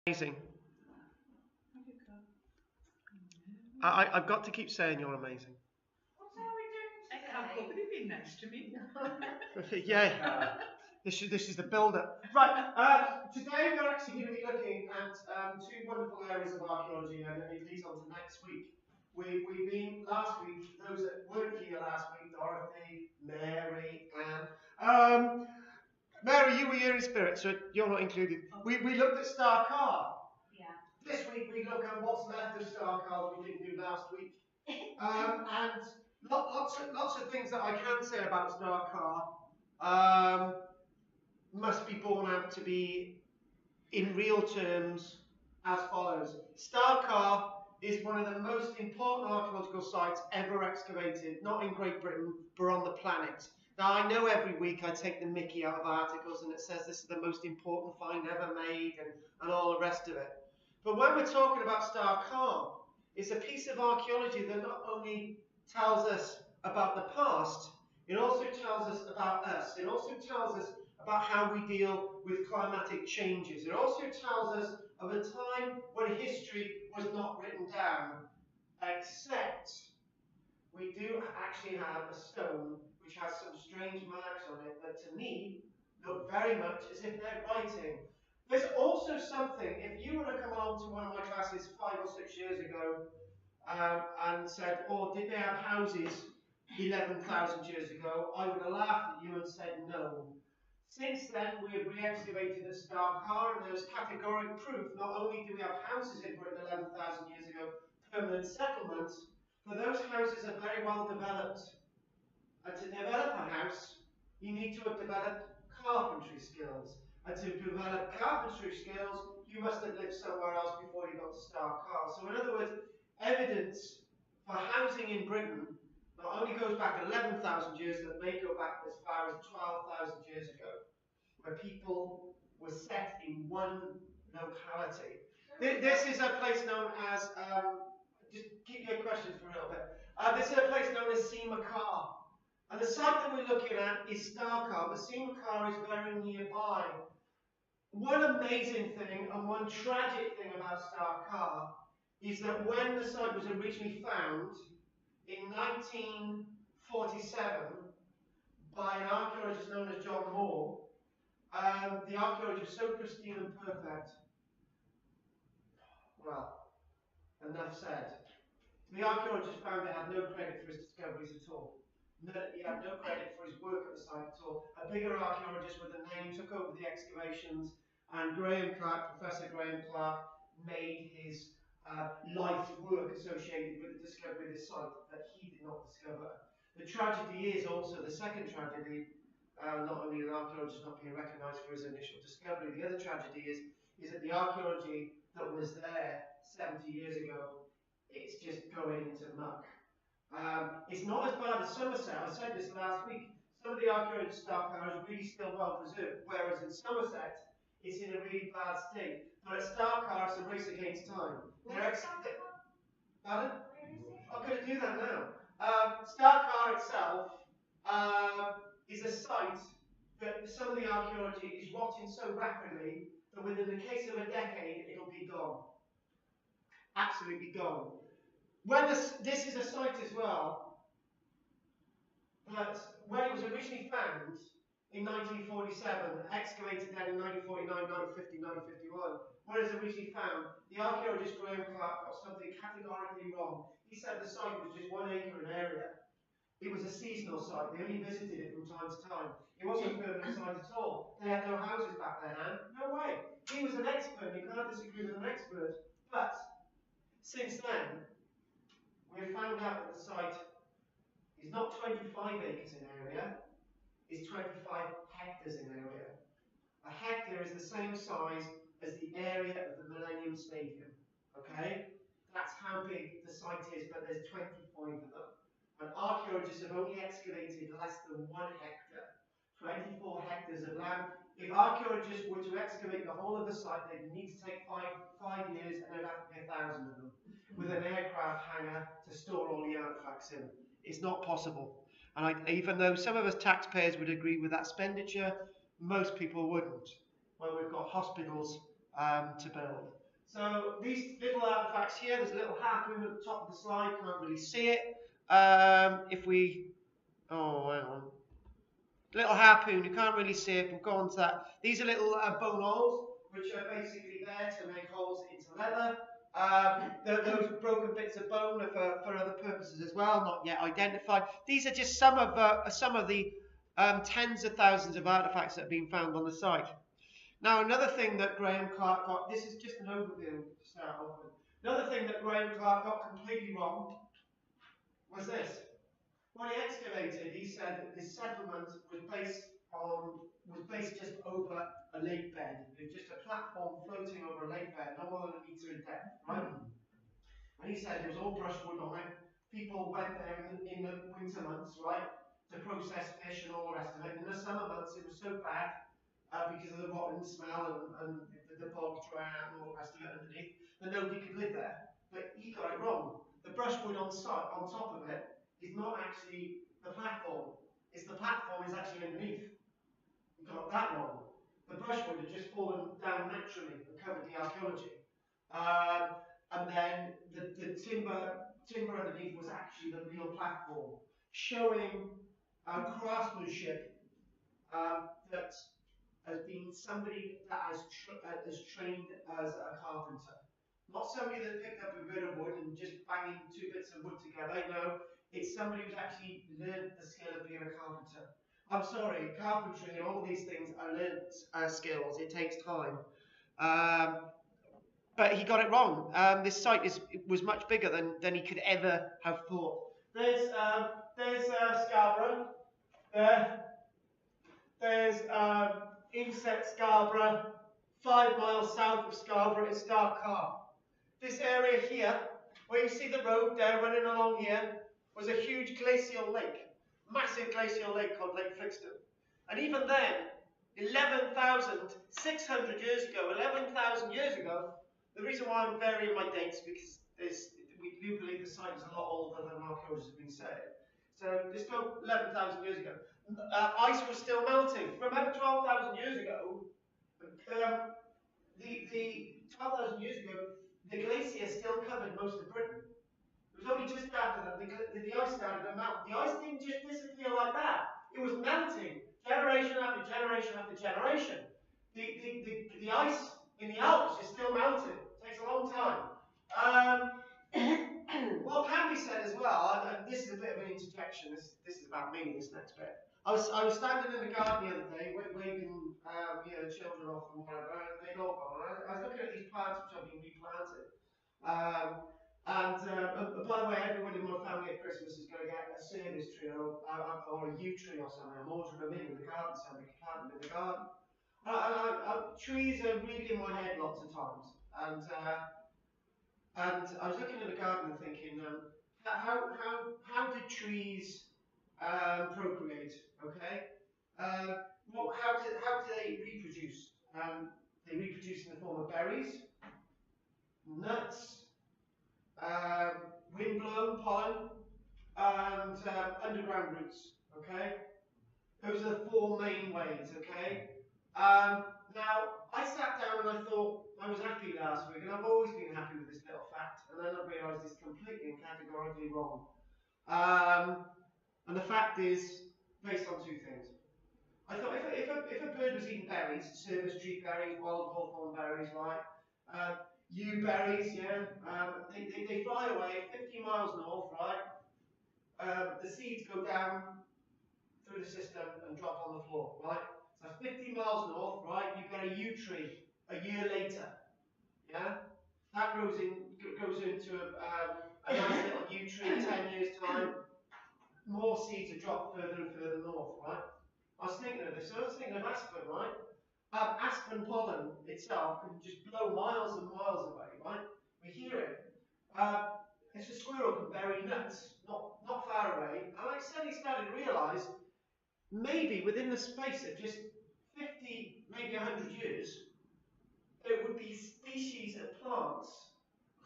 Amazing. I've got to keep saying you're amazing. What are we doing today? I can't could have been nice to me. Yeah. This is the build-up. Right. Today we're actually going to be looking at two wonderful areas of archaeology, and it leads on to next week. We've been last week. Those that weren't here last week: Dorothy, Mary, and Mary, you were here in spirit, so you're not included. We looked at Carr. Yeah. This week we look at what's left of Carr we didn't do last week. And lots of things that I can say about Carr must be borne out to be in real terms as follows. Carr is one of the most important archaeological sites ever excavated, not in Great Britain, but on the planet. Now, I know every week I take the mickey out of articles and it says this is the most important find ever made and all the rest of it. But when we're talking about Carr, it's a piece of archaeology that not only tells us about the past, it also tells us about us. It also tells us about how we deal with climatic changes. It also tells us of a time when history was not written down, except we do actually have a stone which has some strange marks on it that to me look very much as if they're writing. There's also something, if you were to come along to one of my classes 5 or 6 years ago and said, oh, did they have houses 11,000 years ago, I would have laughed at you and said no. Since then, we have re-excavated at Carr, and there's categoric proof. Not only do we have houses in Britain 11,000 years ago, permanent settlements, but those houses are very well developed. And to develop a house, you need to have developed carpentry skills. And to develop carpentry skills, you must have lived somewhere else before you got to Carr. So in other words, evidence for housing in Britain not only goes back 11,000 years, but may go back as far as 12,000 years ago, where people were set in one locality. This is a place known as, just keep your questions for a little bit. This is a place known as Carr. And the site that we're looking at is Carr, but Carr is very nearby. One amazing thing and one tragic thing about Carr is that when the site was originally found in 1947 by an archaeologist known as John Moore, the archaeology was so pristine and perfect. Well, enough said. The archaeologist found it had no credit for his discoveries at all. He had no credit for his work at the site at all. A bigger archaeologist with a name took over the excavations, and Professor Graham Clark, made his life work associated with the discovery of this site that he did not discover. The tragedy is also the second tragedy, not only an archaeologist not being recognised for his initial discovery, the other tragedy is that the archaeology that was there 70 years ago, it's just going into muck. It's not as bad as Somerset. I said this last week. Some of the archaeology stuff is really still well preserved, whereas in Somerset, it's in a really bad state. But at Carr, it's a race against time. Pardon? I'm going to do that now. Carr itself is a site that some of the archaeology is rotting so rapidly that within the case of a decade, it'll be gone. Absolutely gone. This is a site as well that when it was originally found in 1947, excavated then in 1949, 1950, 1951, when it was originally found, the archaeologist Graham Clark got something categorically wrong. He said the site was just 1 acre in area. It was a seasonal site. They only visited it from time to time. It wasn't a permanent site at all. They had no houses back then, and no way. He was an expert. You can't disagree with an expert. But since then, we have found out that the site is not 25 acres in area, it's 25 hectares in area. A hectare is the same size as the area of the Millennium Stadium. Okay? That's how big the site is, but there's 25 of them. And archaeologists have only excavated less than 1 hectare, 24 hectares of land. If archaeologists were to excavate the whole of the site, they'd need to take 5 years, and there'd have to be 1,000 of them, with an aircraft hangar to store all the artifacts in. It's not possible. And even though some of us taxpayers would agree with that expenditure, most people wouldn't. When we've got hospitals to build. So these little artifacts here, there's a little harpoon at the top of the slide, can't really see it. If we, oh, hang on. Little harpoon, you can't really see it, we'll go on to that. These are little bone holes, which are basically there to make holes into leather. Those broken bits of bone are for other purposes as well, not yet identified. These are just some of the tens of thousands of artifacts that have been found on the site. Now, another thing that Graham Clark got, this is just an overview to start off with. Another thing that Graham Clark got completely wrong was this. When he excavated, he said that this settlement was based just over a lake bed. It was just a platform floating over a lake bed, no more than a metre in depth, right? And he said it was all brushwood on it. People went there in the winter months, right, to process fish and all the rest of it. In the summer months, it was so bad because of the rotten smell and the bog dry out and all the rest of it underneath that nobody could live there. But he got it wrong. The brushwood on top of it is not actually the platform. It's the platform is actually underneath. You got that wrong. The brushwood had just fallen down naturally and covered the archaeology. And then the timber underneath was actually the real platform, showing craftsmanship that has been somebody that has trained as a carpenter. Not somebody that picked up a bit of wood and just banging two bits of wood together. No, it's somebody who's actually learned the skill of being a carpenter. I'm sorry, carpentry and all these things are learned skills. It takes time. But he got it wrong. This site was much bigger than he could ever have thought. There's Scarborough. There's Inset Scarborough. 5 miles south of Scarborough is Carr. This area here, where you see the road there running along here, was a huge glacial lake. Massive glacial lake called Lake Flixton. And even then, 11,600 years ago, 11,000 years ago, the reason why I'm varying my dates because we do believe the site is a lot older than archaeologists have been saying. So let's go 11,000 years ago. Ice was still melting. Remember 12,000 years ago, the 12,000 years ago, the glacier still covered most of Britain. It was only just after that the ice started to melt. The ice didn't just disappear like that. It was melting generation after generation after generation. The ice in the Alps is still melting. It takes a long time. What can be said as well, and this is a bit of an interjection, this is about me, this next bit. I was standing in the garden the other day, waving the children off and whatever, and they'd all gone. I was looking at these plants which have been replanted. By the way, everyone in my family at Christmas is going to get a service tree or a yew tree or something. I'm ordering them in the garden so we can plant them in the garden. Trees are really in my head lots of times. And I was looking at the garden and thinking, how do trees procreate? Okay, how do they reproduce? They reproduce in the form of berries, nuts, wind-blown pollen, and underground roots. Okay, those are the 4 main ways. Okay. Now I sat down and I thought I was happy last week, and I've always been happy with this little fact, and then I realised it's completely and categorically wrong. And the fact is based on 2 things. I thought if a bird was eating berries, service tree berries, wild hawthorn berries, right? Yew berries, yeah. They fly away 50 miles north, right? The seeds go down through the system and drop on the floor, right? So 50 miles north, right? You get a yew tree a year later, yeah. That goes into a nice little yew tree. 10 years time, more seeds are dropped further and further north, right? I was thinking of this. I was thinking of aspen, right? Aspen pollen itself can just blow miles and miles away, right? We hear it. If a squirrel can bury nuts not far away, and I suddenly started to realise maybe within the space of just 50, maybe 100 years, there would be species of plants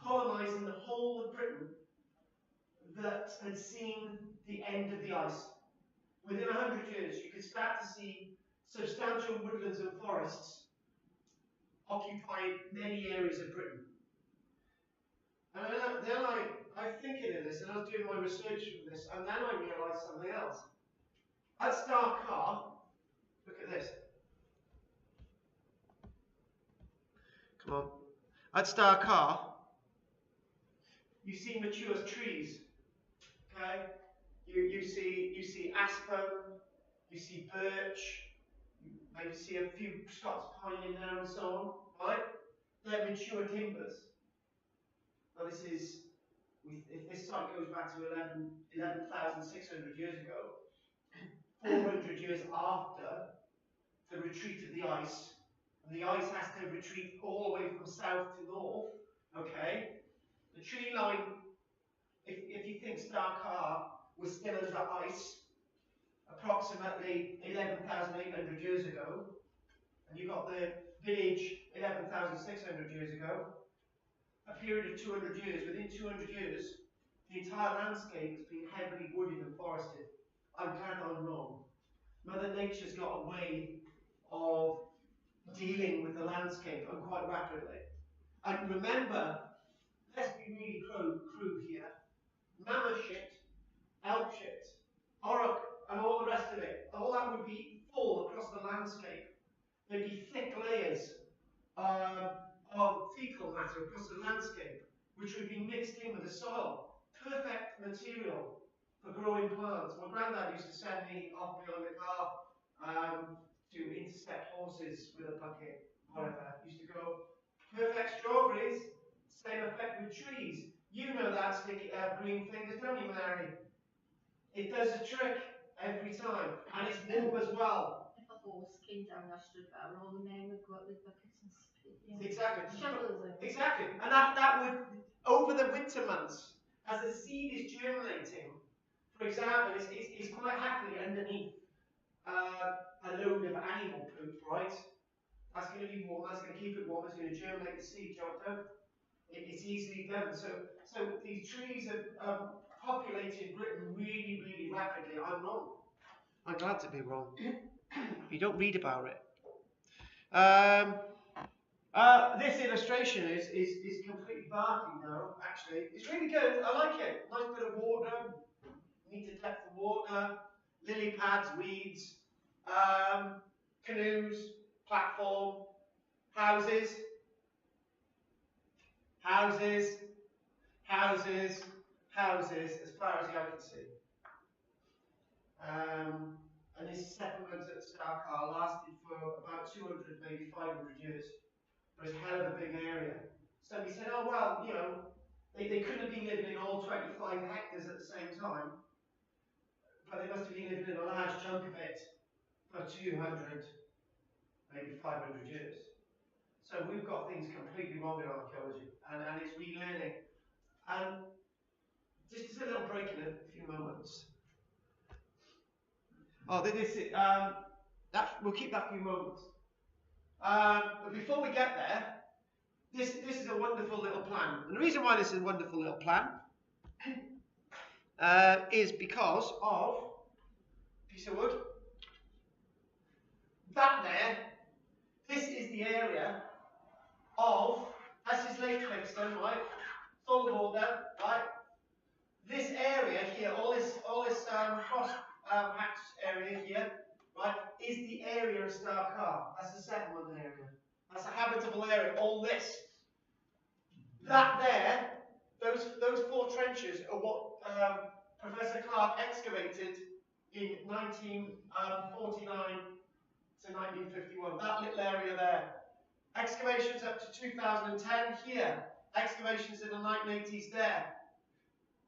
colonising the whole of Britain that had seen the end of the ice. Within 100 years, you could start to see substantial woodlands and forests occupied many areas of Britain. And then I thinking of this, and I was doing my research for this, and then I realised something else. At Carr, look at this. Come on. At Carr, you see mature trees. Okay? You see aspen, you see birch, you maybe see a few Scots pine in there and so on, right? They're mature timbers. Now this is, if this site goes back to 11,600 years ago, 400 years after the retreat of the ice, and the ice has to retreat all the way from south to north, okay? The tree line, if you think Carr was still under ice approximately 11,800 years ago, and you got the village 11,600 years ago, a period of 200 years. Within 200 years, the entire landscape has been heavily wooded and forested. I'm glad I'm wrong. Mother Nature's got a way of dealing with the landscape, and quite rapidly. And remember, let's be really crude here. Mammoth shit, elk shit, auroch, and all the rest of it, all that would be full across the landscape. There'd be thick layers of fecal matter across the landscape, which would be mixed in with the soil. Perfect material for growing plants. My granddad used to send me off behind the car to intercept horses with a bucket, whatever. Used to go, perfect strawberries, same effect with trees. You know that sticky green fingers, don't you, Mary? It does a trick every time, and it's warm as well. If a horse came down our street, all the men would go out with buckets and spit. Exactly. Shovels. Exactly, and that would, over the winter months, as the seed is germinating, for example, it's quite happily underneath a load of animal poop, right? That's going to be warm, that's going to keep it warm, it's going to germinate the seed, don't it's easily done. So these trees have populated Britain really, really rapidly. I'm wrong. I'm glad to be wrong. You don't read about it. This illustration is completely barking now, actually. It's really good. I like it. Nice bit of water, meter depth of water, lily pads, weeds, canoes, platform, houses, as far as the eye can see. And this settlement at Carr lasted for about 200, maybe 500 years. It was a hell of a big area. Somebody said, oh, well, you know, they couldn't have been living in all 25 hectares at the same time, but they must have been living in a large chunk of it for 200, maybe 500 years. So we've got things completely wrong in archaeology, and it's relearning. And just as a little break in a few moments. Oh, we'll keep that few moments. But before we get there, this is a wonderful little plan. And the reason why this is a wonderful little plan is because of a piece of wood. That there, this is the area of, this is Lake Clipston, right? Full water, right? This area here, all this cross hatch area here, right, is the area of Carr. That's the settlement area. That's a habitable area. All this. That there, those four trenches are what Professor Clark excavated in 1949 to 1951. That little area there. Excavations up to 2010 here. Excavations in the 1980s there.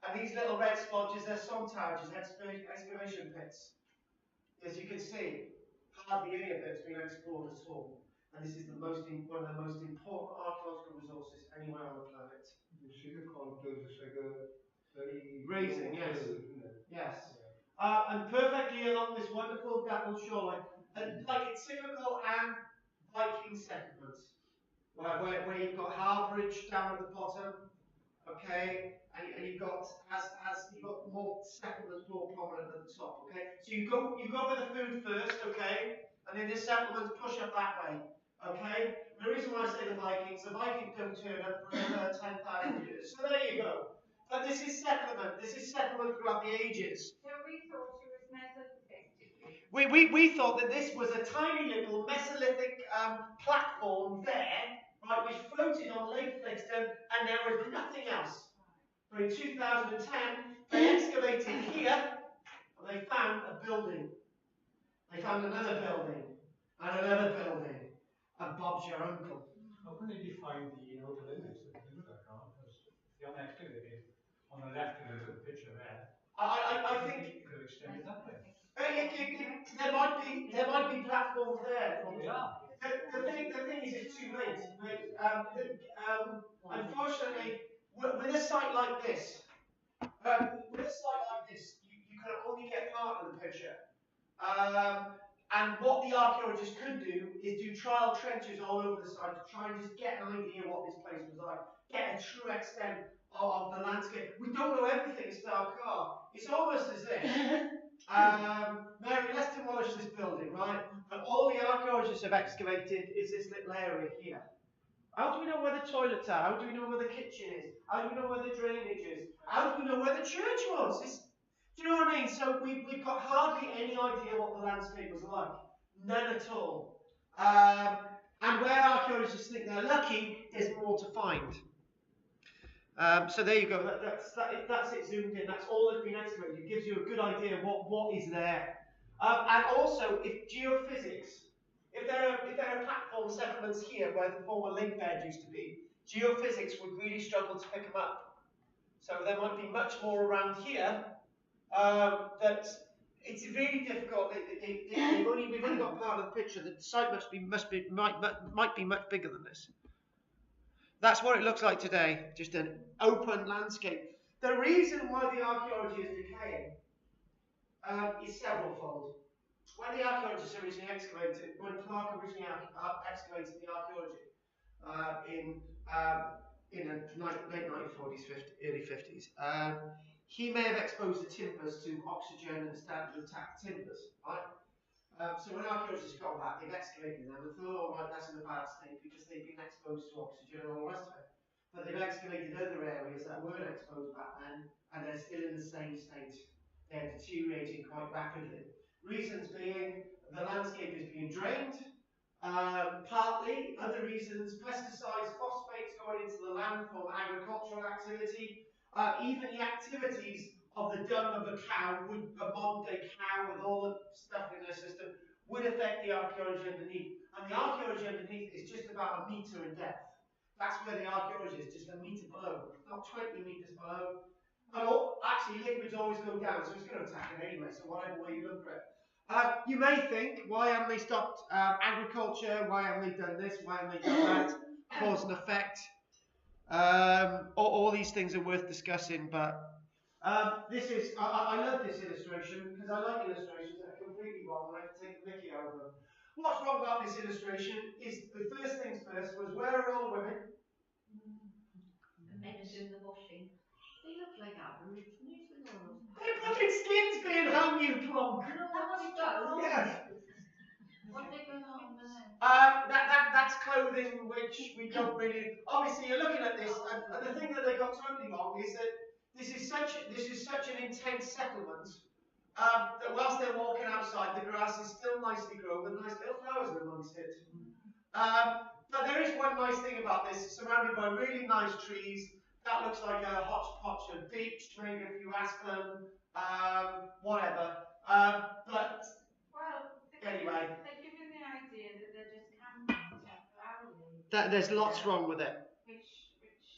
And these little red splodges, they're sontages, excavation pits. As you can see, hardly any of it's been explored at all. And this is one of the most important archaeological resources anywhere on the planet. You see the contours, it's like a very... Raising, yes. Isn't it? Yes. Yeah. And perfectly along this wonderful dappled shoreline. And like it's typical and Viking settlements. Where you've got harbourage down at the bottom, okay, and you've got more settlements more prominent at the top, okay. So you go with the food first, okay, and then the settlements push up that way. Okay? The reason why I say the Vikings don't turn up for another 10,000 years. So there you go. But this is settlement. This is settlement throughout the ages. So we thought it was Mesolithic, did we? We thought that this was a tiny little Mesolithic platform there, right, which floated on Lake Flixton, and there was nothing else. But in 2010, they excavated here, and they found a building. They found another building, and another building, and Bob's your uncle. How can they define the outer limits of the Because the unexcavated on the left of the picture there. I think you could extend it that way. there might be platforms there. Probably are. The thing is, it's too late. Unfortunately, with a site like this, you can only get part of the picture. And what the archaeologists could do is do trial trenches all over the site to try and just get an idea what this place was like, get a true extent of the landscape. We don't know everything about Carr. It's almost as if, Mary, let's demolish this building, right? And all the archaeologists have excavated is this little area here. How do we know where the toilets are? How do we know where the kitchen is? How do we know where the drainage is? How do we know where the church was? Do you know what I mean? So we've got hardly any idea what the landscape was like. None at all. And where archaeologists think they're lucky, there's more to find. So there you go. That's it zoomed in. That's all that's been excavated. It gives you a good idea of what is there. And also, if geophysics, if there are platform settlements here where the former lake bed used to be, geophysics would really struggle to pick them up. So there might be much more around here. That it's really difficult. We've only got part of the picture. The site might be much bigger than this. That's what it looks like today. Just an open landscape. The reason why the archaeology is decaying is severalfold. When the archaeologists originally excavated, when Clark originally excavated the archaeology in the late 1940s, early 50s. He may have exposed the timbers to oxygen and started to attack the timbers, right? So when archaeologists got back, they've excavated them and thought, oh, right, that's in a bad state because they've been exposed to oxygen and all the rest of it. But they've excavated other areas that weren't exposed back then, and they're still in the same state. They're deteriorating quite rapidly. Reasons being, the landscape is being drained, partly. Other reasons, pesticides, phosphates going into the land from agricultural activity. Even the activities of the dung of a cow, a modern day cow with all the stuff in their system, would affect the archaeology underneath. And the archaeology underneath is just about a metre in depth. That's where the archaeology is, just a metre below, not 20 metres below. And actually, liquids always go down, so it's going to attack it anyway, so whatever way you look at it. You may think, why haven't they stopped agriculture? Why haven't they done this? Why haven't they done that? Cause and effect. All these things are worth discussing, but this is, I love this illustration because I like illustrations that are completely wrong and I can take the mickey out of them. What's wrong about this illustration is the first things first was where are all the women? The men doing the washing. They look like Aborigines with all those. They're fucking skins being hung, you plonk! No, what's going on? Yes. What's going on with them? That's clothing which we don't really. Obviously, you're looking at this, and the thing that they got totally wrong is that this is such an intense settlement that whilst they're walking outside, the grass is still nicely grown with nice little flowers amongst it. But there is one nice thing about this: surrounded by really nice trees. That looks like a hodgepodge of beech, maybe a few aspen, whatever. But anyway. Idea that they're just camping temporarily. That there's lots wrong with it,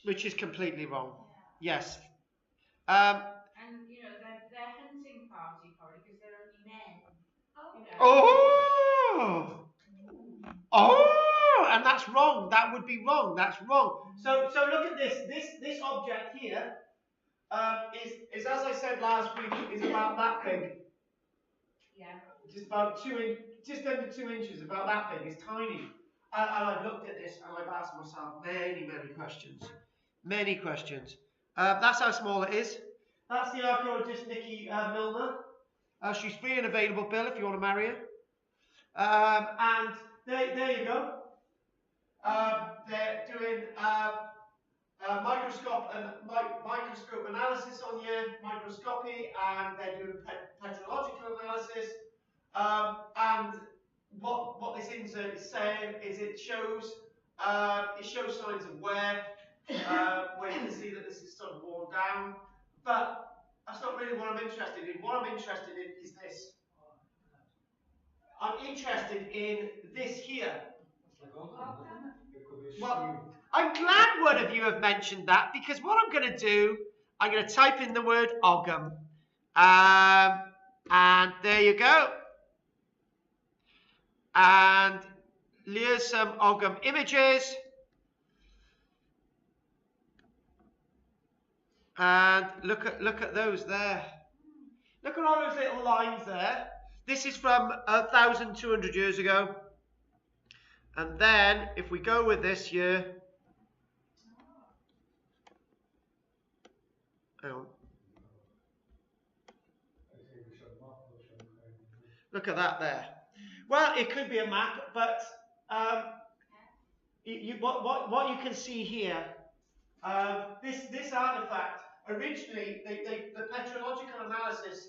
which is completely wrong. Yeah. Yes. And you know they're hunting party probably because they're only men. You know. Oh, and that's wrong. That would be wrong. That's wrong. So look at this. This object here is as I said last week, is about that big. Yeah. Just under 2 inches, about that big. It's tiny. And I've looked at this and I've asked myself many questions. Many questions. That's how small it is. That's the archaeologist Nikki Milner. She's free and available, Bill, if you want to marry her. And there you go. They're doing microscope analysis on your microscopy, and they're doing petrological analysis. And what this insert is saying is it shows signs of wear, where you can see that this is sort of worn down. But that's not really what I'm interested in. What I'm interested in is this. I'm interested in this here. Well, I'm glad one of you have mentioned that, because what I'm going to do, I'm going to type in the word ogham. And there you go. And here's some ogham images. And look at those there. Look at all those little lines there. This is from 1,200 years ago. And then if we go with this here, hang on. Look at that there. Well, it could be a map, but what you can see here, this artifact, originally the petrological analysis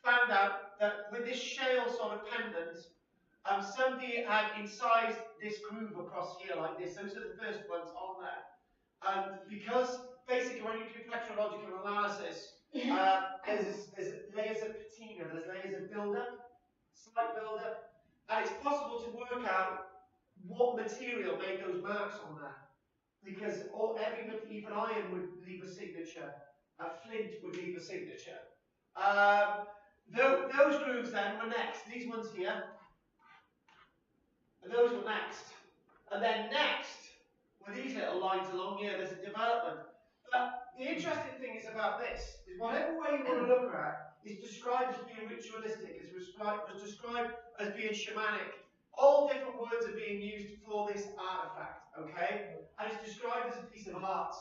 found out that with this shale sort of pendant, somebody had incised this groove across here like this. Those are the first ones on there. And because basically when you do petrological analysis, there's layers of patina, there's layers of build-up, slight build-up, and it's possible to work out what material made those marks on there. Because even iron would leave a signature, a flint would leave a signature. Those grooves then were next, these ones here, and those were next. And then next were these little lines along here, there's a development. But the interesting thing is about this, is whatever way you want to look at is described as being ritualistic, was described as being shamanic. All different words are being used for this artifact, okay? And it's described as a piece of art.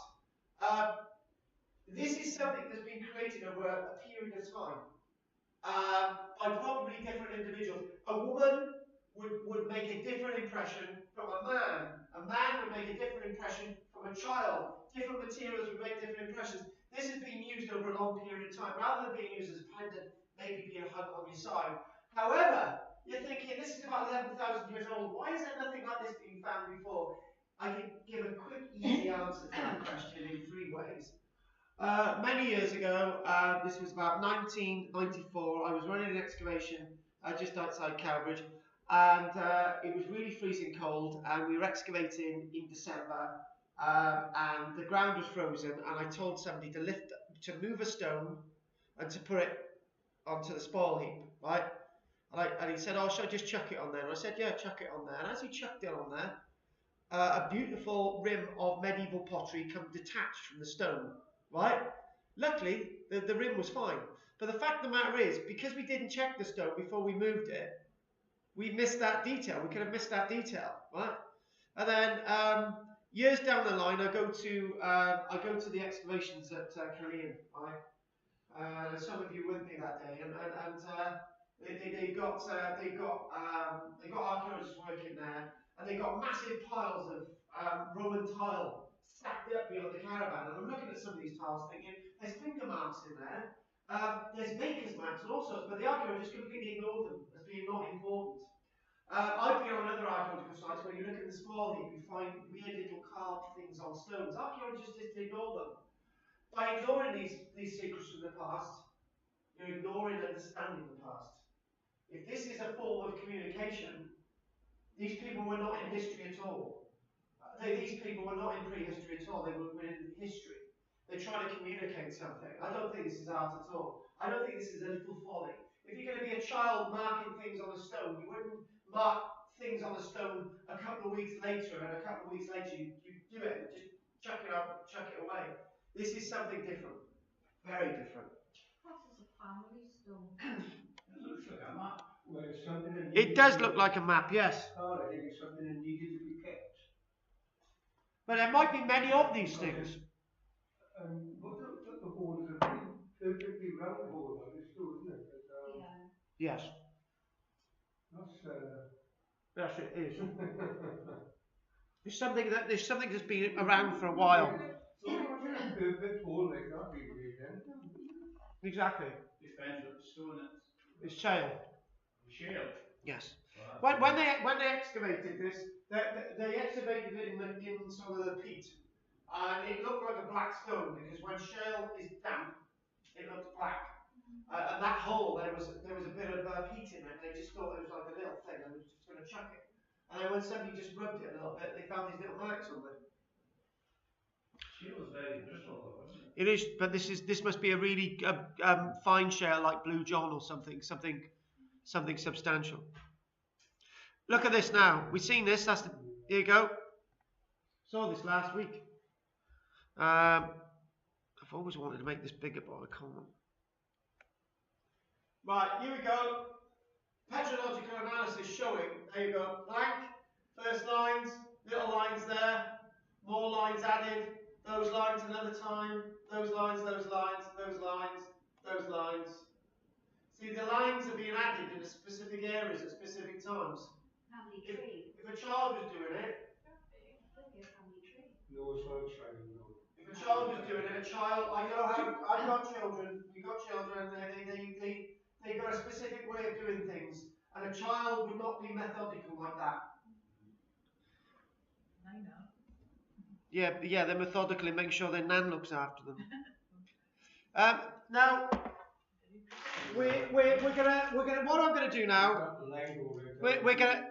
This is something that's been created over a period of time by probably different individuals. A woman would make a different impression from a man. A man would make a different impression from a child. Different materials would make different impressions. This has been used over a long period of time, rather than being used as a pendant, maybe being hung on your side. However, you're thinking, this is about 11,000 years old. Why is there nothing like this being found before? I can give a quick, easy answer to that question in 3 ways. Many years ago, this was about 1994, I was running an excavation just outside Cowbridge, and it was really freezing cold, and we were excavating in December, and the ground was frozen, and I told somebody to move a stone and to put it onto the spoil heap, right? And he said, oh, should I just chuck it on there? And I said, yeah, chuck it on there. And as he chucked it on there, a beautiful rim of medieval pottery come detached from the stone, right? Luckily, the rim was fine. But the fact of the matter is, because we didn't check the stone before we moved it, we missed that detail. We could have missed that detail, right? And then years down the line, I go to the excavations at Kirkhead, right? Some of you wouldn't be that day, and they got archaeologists working there, and they got massive piles of Roman tile stacked up beyond the caravan. And I'm looking at some of these tiles thinking, there's finger marks in there, there's maker's marks and all sorts, but the archaeologists completely ignored them as being not important. I've been on other archaeological sites where you look at the spoil heap, you find weird little carved things on stones. Archaeologists just ignore them. By ignoring these secrets from the past, you're ignoring understanding the past. If this is a form of communication, these people were not in history at all. These people were not in prehistory at all. They were in history. They're trying to communicate something. I don't think this is art at all. I don't think this is a little folly. If you're going to be a child marking things on a stone, you wouldn't mark things on a stone a couple of weeks later, and a couple of weeks later you do it, just chuck it up, chuck it away. This is something different. Very different. What is a family stone? It looks like a map. Well, it's something that It does look like a map, yes. Oh, I think it's something that needed to be kept. But there might be many of these things. What the hole is a perfectly round hole on this too, isn't it? Yes. That's Yes, it is. There's something that's been around for a while. So what's in a perfect hole like that we made then? Exactly. Depends what the stone is. It's shale. Shale. Yes. When they excavated this, they excavated it in some of the peat, and it looked like a black stone because when shale is damp, it looks black. And that hole, there was a bit of peat in it. They just thought it was like a little thing, and they were just going to chuck it. And then when somebody just rubbed it a little bit, they found these little marks on it. Shale was very brittle though, wasn't it? It is, but this must be a really fine shale like Blue John or something substantial. Look at this now. We've seen this. Here you go. Saw this last week. I've always wanted to make this bigger, but I can't. Right, here we go. Petrological analysis showing. There you go. Blank. First lines. Little lines there. More lines added. Those lines another time. Those lines, those lines, those lines, those lines. See, the lines are being added in specific areas at specific times. Family tree. If a child was doing it, Family tree. No, it's not trying, no. if a child was doing it, I know how, I've got children, we've got children, they got a specific way of doing things, and a child would not be methodical like that. I know. Yeah, they're methodical in making sure their nan looks after them. Now, we're gonna, what I'm gonna do now, we're gonna,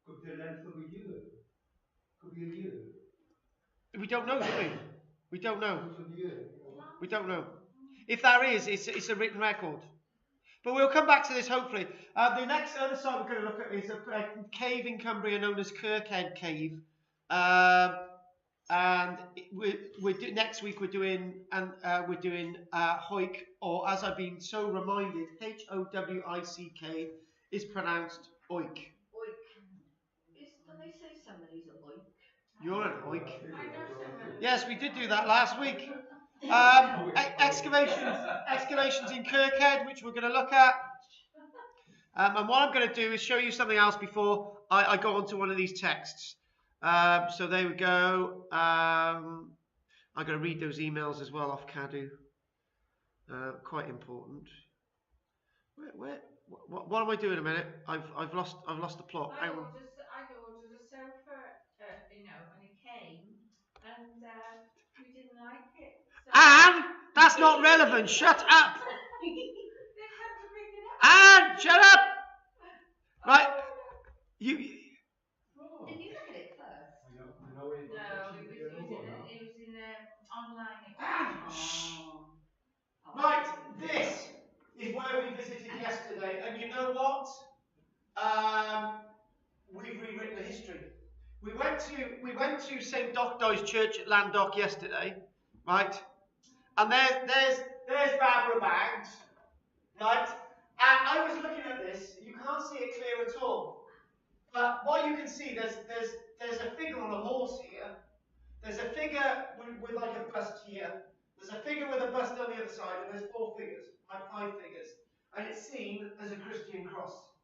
Could be the length of a year. Could be a year. we don't know, do we? We don't know. Could be a year. We don't know. If there is, it's a written record. But we'll come back to this hopefully. The next other site we're going to look at is a cave in Cumbria known as Kirkhead Cave. And next week we're doing Hoyk, or as I've been so reminded, Howick is pronounced Oik. Oik. Don't they say somebody's a oik? You're an Oik. I know somebody. Yes, we did do that last week. Excavations in Kirkhead, which we're going to look at. And what I'm going to do is show you something else before I go on to one of these texts. So there we go. I'm going to read those emails as well off Cadu. Quite important. What am I doing a minute? I've lost the plot. I ordered a sofa, and it came, and we didn't like it. So Anne, that's not relevant. Shut up. they had to pick it up. Anne, shut up. Right, you. Did you look at it first? No, it was in online. Oh. Right, this is where we visited yesterday, and you know what? We've rewritten the history. We went to St. Docdoy's Church at Landock yesterday, right? And there's Barbara Baggs, right? And I was looking at this. You can't see it clear at all. But what you can see, there's a figure on a horse here. There's a figure with like a bust here. There's a figure with a bust on the other side, and there's 4 figures, like 5 figures. And it's seen as a Christian cross.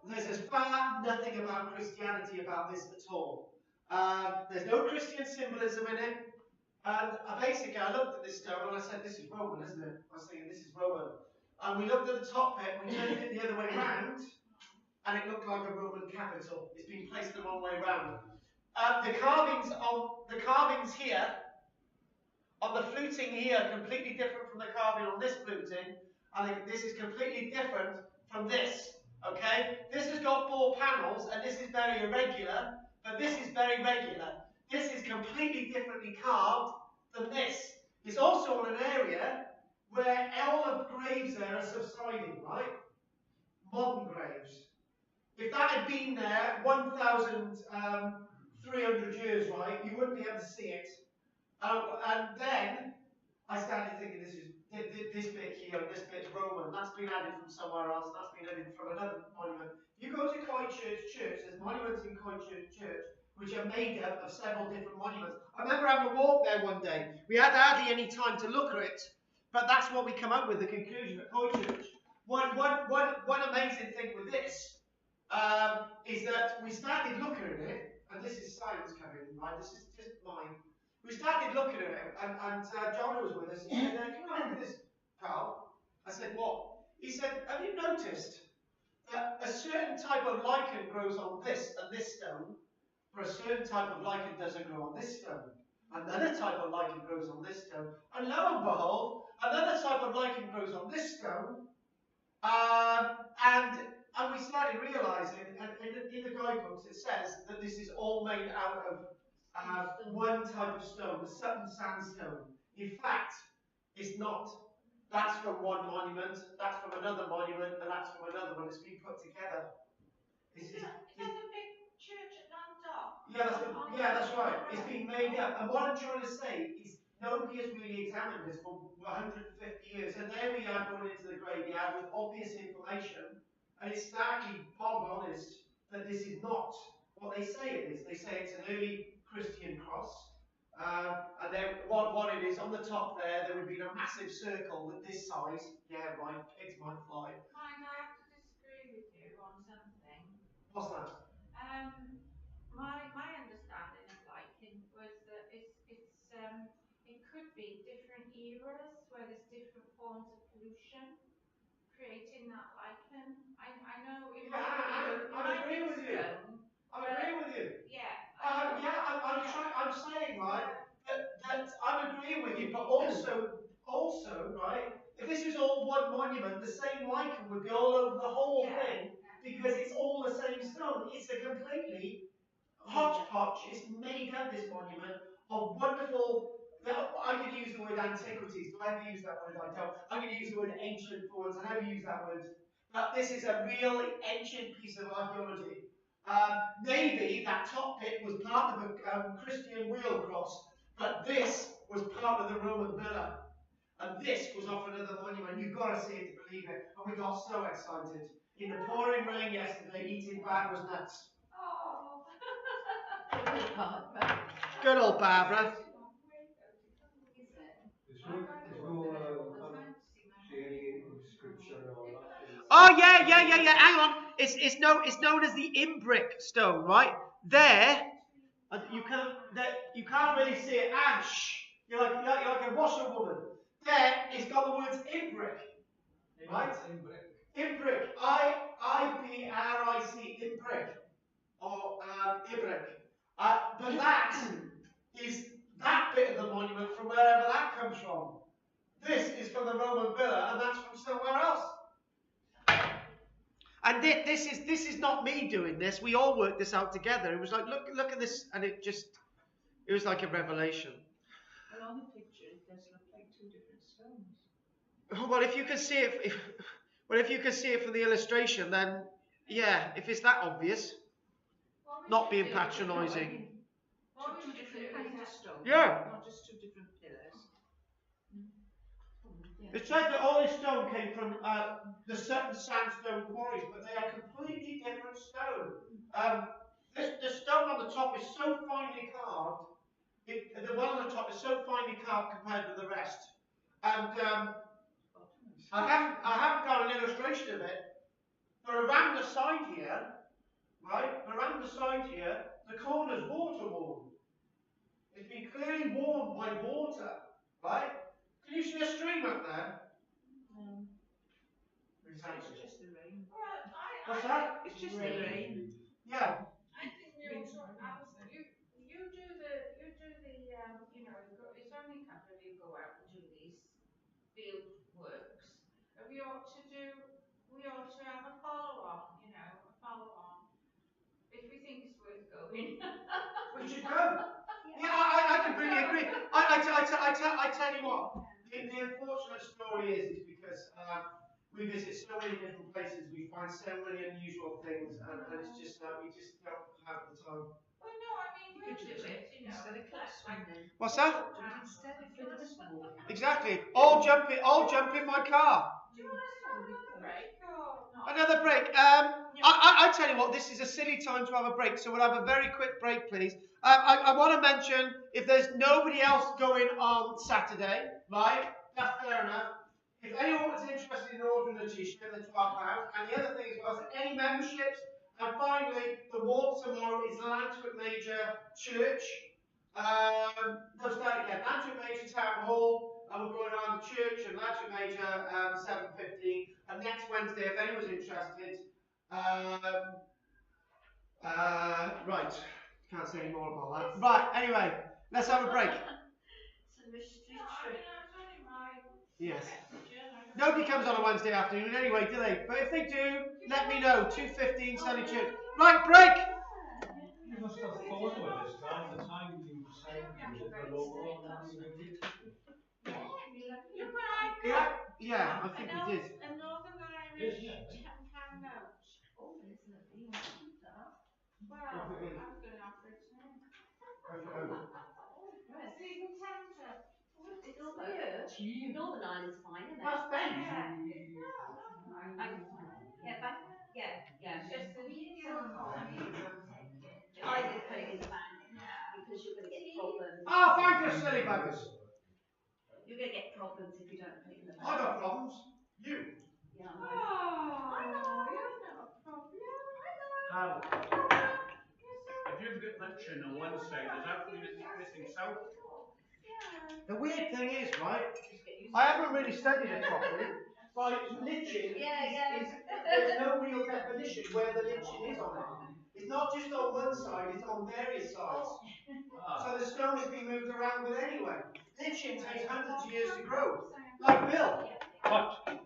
There's as far nothing about Christianity about this at all. There's no Christian symbolism in it. And basically, I looked at this stone and I said, this is Roman, isn't it? I was thinking, this is Roman. And we looked at the top bit, we turned it the other way round, and it looked like a Roman capital. It's been placed the wrong way round. The carvings here, on the fluting here, completely different from the carving on this fluting. And this is completely different from this. Okay? This has got 4 panels, and this is very irregular, but this is very regular. This is completely differently carved than this. It's also on an area where all the graves there are subsiding, right? Modern graves. If that had been there 1,300 years, right, you wouldn't be able to see it. And then I started thinking this bit here and this bit's Roman. That's been added from somewhere else. That's been added from another monument. You go to Christchurch Church. There's monuments in Christchurch Church which are made up of several different monuments. I remember having a walk there one day. We had hardly any time to look at it, but that's what we come up with, the conclusion at Christchurch. One amazing thing with this is that we started looking at it, and and this is science coming in, right? This is just mine. We started looking at it, and John was with us. He said, "Can I look at this, Carl?" I said, "What?" He said, "Have you noticed that a certain type of lichen grows on this and this stone, but a certain type of lichen doesn't grow on this stone? Another type of lichen grows on this stone, and lo and behold, another type of lichen grows on this stone." And we started realising, and in the guidebooks it says that this is all made out of one type of stone, the Sutton sandstone. In fact, it's not. That's from one monument, that's from another monument, and that's from another one. It's been put together. Is that a big church at Landau? Yeah, that's right. It's been made up. And what I'm trying to say is nobody has really examined this for 150 years. And there we are going into the graveyard with obvious information. And it's starkly bog honest that this is not what they say it is. They say it's an early Christian cross. And then what it is, on the top there would be a massive circle with this size. Yeah, right, pigs might fly. Mind, I have to disagree with you on something. What's that? My understanding of lichen was that it could be different eras where there's different forms of pollution creating that lichen. I know it I'm agreeing with you. I'm agreeing with you. Yeah. I'm saying, right, that I'm agreeing with you, but also, right, if this was all one monument, the same lichen would be all over the whole thing because it's all the same stone. It's a completely hodgepodge. It's made up, this monument, of wonderful. I'm going to use the word antiquities. Do I ever use that word? I don't. I'm going to use the word ancient for once. I never use that word. But this is a really ancient piece of archaeology. Maybe that top bit was part of a Christian wheel cross, but this was part of the Roman villa. And this was off another monument. You've got to see it to believe it. And we got so excited. In the pouring rain yesterday, eating bad was nuts. Oh. Good old Barbara. Oh yeah. Hang on. It's known as the imbric stone, right? There, you can't really see it. Ash, you're like a washerwoman. There, it's got the words imbric, right? Imbric. I-B-R-I-C. Imbric or ibric. But that is that bit of the monument from wherever that comes from. This is from the Roman villa, and that's from somewhere else. And this is not me doing this. We all worked this out together. It was like, look at this, and it was like a revelation. Well, on the picture, it does look like two different stones. Well, if you can see it, from the illustration, then yeah, if it's that obvious, not being patronising. Two different kinds of stone. Yeah. Not just two different pillars. It says that all this stone came from the Sutton sandstone quarries, but they are completely different stone. The stone on the top is so finely carved. The one on the top is so finely carved compared with the rest. And I haven't got an illustration of it, but around the side here, right? Around the side here, the corner's water worn. It's been clearly worn by water, right? Can you see a stream up there? No. Exactly. It's just the rain. What's that? It's just the rain. Yeah. I think we also, Alison, you do the it's only a couple of you go out and do these field works. We ought to have a follow on, if we think it's worth going. We should go. Yeah, I completely agree. I tell you what, the unfortunate story is because we visit so many different places, we find so many unusual things, and it's just that we just don't have the time. Well, no, I mean, we'll do it, Instead of classroom then. What's that? Do it instead of classroom. Exactly. All jump in my car. Do you want us to have another break or not? Another break. I tell you what, this is a silly time to have a break, so we'll have a very quick break, please. I want to mention, if there's nobody else going on Saturday, right, that's fair enough. If anyone was interested in ordering a t-shirt, then £12. And the other thing as well is any memberships. And finally, the walk tomorrow is Langford Major Church. No, start again. Langford Major Town Hall, and we're going around the church and Langford Major 7:15. And next Wednesday, if anyone's interested, right, can't say any more about that. Right, anyway, let's have a break. It's a mystery trip. Yes. Nobody comes on a Wednesday afternoon anyway, do they? But if they do, let me know. 2:15 Sunny Church. Right, break! You must have thought of this at the time you decided to use the logo on the video. Yeah, I think we did. A Northern Irish can note. Oh, there's lovely. You want to keep that? Well, I was going to offer it to him. Oh, It's legal tender. it's over here. Northern Ireland's fine, isn't it? That's Ben. Yeah. Just the I would put it in the bank because you're going to get problems. Oh, thank you, silly buggers. You're going to get problems if you don't put it in the bank. I got problems. You. Yeah, I know. Oh, you're not a problem. Carl, if you've got lecturing on one side, does that mean it's facing south? The weird thing is, right, I haven't really studied it properly. But litching there's no real definition where the litching is on it. It's not just on one side, it's on various sides. So the stone has been moved around with anyway. Litching takes hundreds of years to grow. Like Bill. What?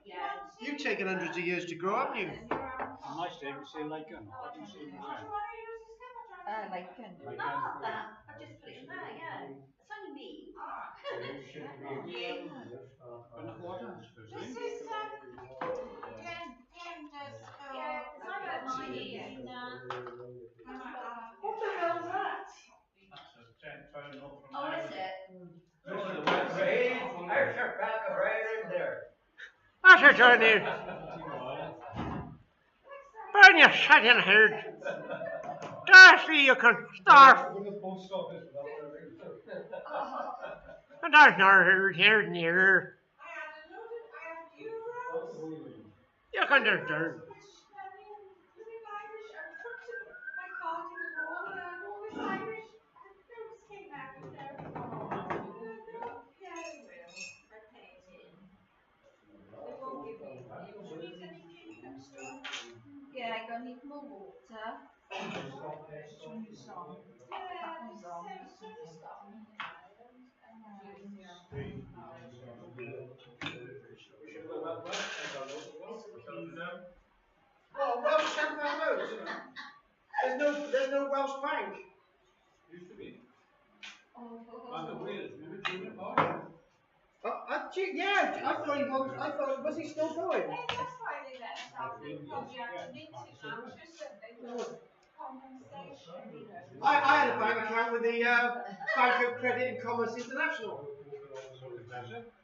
You've taken hundreds of years to grow, haven't you? On my stage, we say like gun. What do you say? Like I've just put it in there, yeah. It's only me. And the water. This is Glenn does Because I had mine in What the hell's that? That's a 10 turn up from oh, is Ireland. it? No, the west side. There's your back of right in there. That's your turn here. Burn your shit in herd. Darcy, you can starve. With the post office, but And there's no herd here near. I had euros. You can just turn. Yeah, I don't need more water. Oh, Welsh Champagne Road. There's no Welsh bank. used to be. Oh. On the wheels, remember Junior Park? Yeah, I thought was he still going? That's why they let us off. They probably had to meet it now, just so they got compensation, you know. I had a bank account with the Bank of Credit and Commerce International.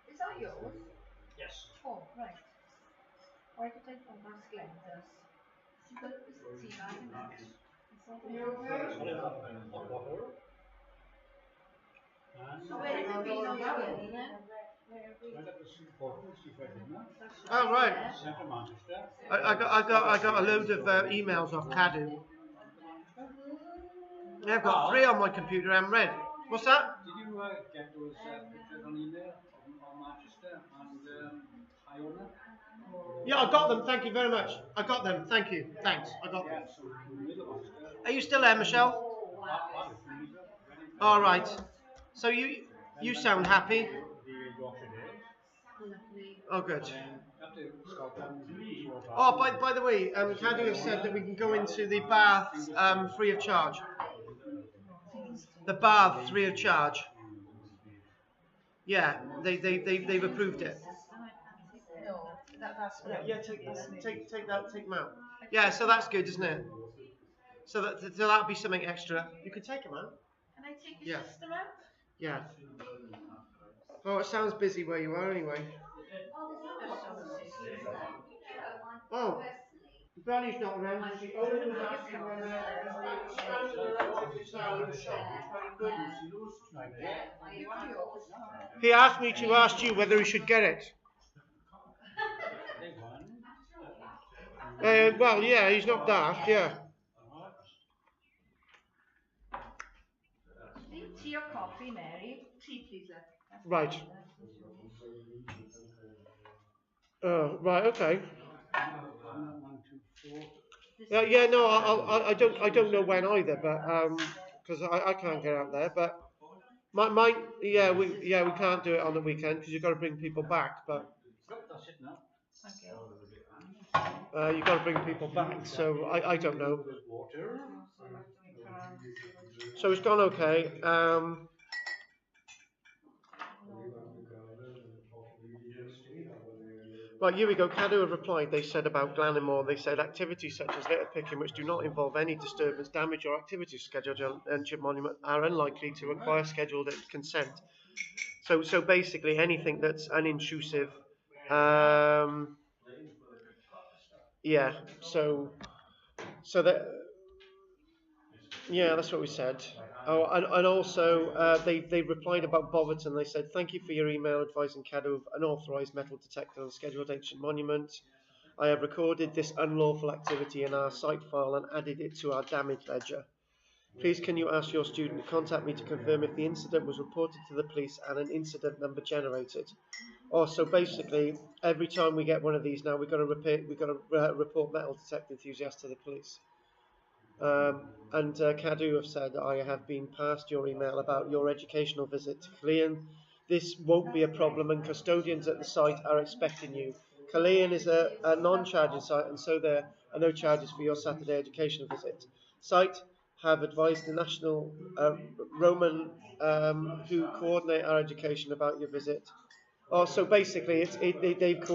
Is that yours? Yes. Oh, right. Why did I think that's Glenda's? She got it was a tea bag in it. You okay? Oh, wait, it could be no good, isn't it? Oh right. Central Manchester. I got a load of emails off Cadu. Yeah, I've got 3 on my computer I haven't read. What's that? Did you get those pictures on email on Manchester and Iona? Yeah, I got them. Thank you very much. I got them. Thank you. Thanks. I got them. Yeah, so in the middle of Manchester. Are you still there, Michelle? All right. So you sound happy. Oh, good. Oh, by the way, Cadu has said that we can go into the bath free of charge. The bath free of charge. Yeah, they've approved it. No, that's Yeah, take them out. Yeah, so that's good, isn't it? So that'll be something extra. You could take them out. Can I take Yeah. your system out? Yeah. Oh, it sounds busy where you are anyway. Oh, Granny's not around. She only was asking when standard electric sound in the shop. It's very good. He asked me to ask you whether he should get it. Well, yeah, he's not daft, yeah. Bloody Mary. Tea, please, look. That's Right. fine, that's Right. Okay. what Yeah. No. I don't know when either, but because I can't get out there, but my yeah we can't do it on the weekend because you've got to bring people back, but That's it now. Okay. you've got to bring people back, so I don't know. Water. So it's gone okay. Right, here we go. Cadw have replied. They said about Glanamore, they said activities such as litter picking, which do not involve any disturbance, damage, or activity scheduled on Ancient Monument, are unlikely to require scheduled consent. So basically, anything that's unintrusive. Yeah. So that. Yeah, that's what we said. Oh, and also they replied about Boverton. They said, thank you for your email advising Cadw of unauthorised metal detector on scheduled ancient monument. I have recorded this unlawful activity in our site file and added it to our damage ledger. Please can you ask your student to contact me to confirm if the incident was reported to the police and an incident number generated. So basically, every time we get one of these now, we've got to report metal detector enthusiasts to the police. And Cadw have said, I have been passed your email about your educational visit to Killeen. This won't be a problem and custodians at the site are expecting you. Killeen is a non-charging site and so there are no charges for your Saturday educational visit. Site have advised the National Roman who coordinate our education about your visit. So basically they've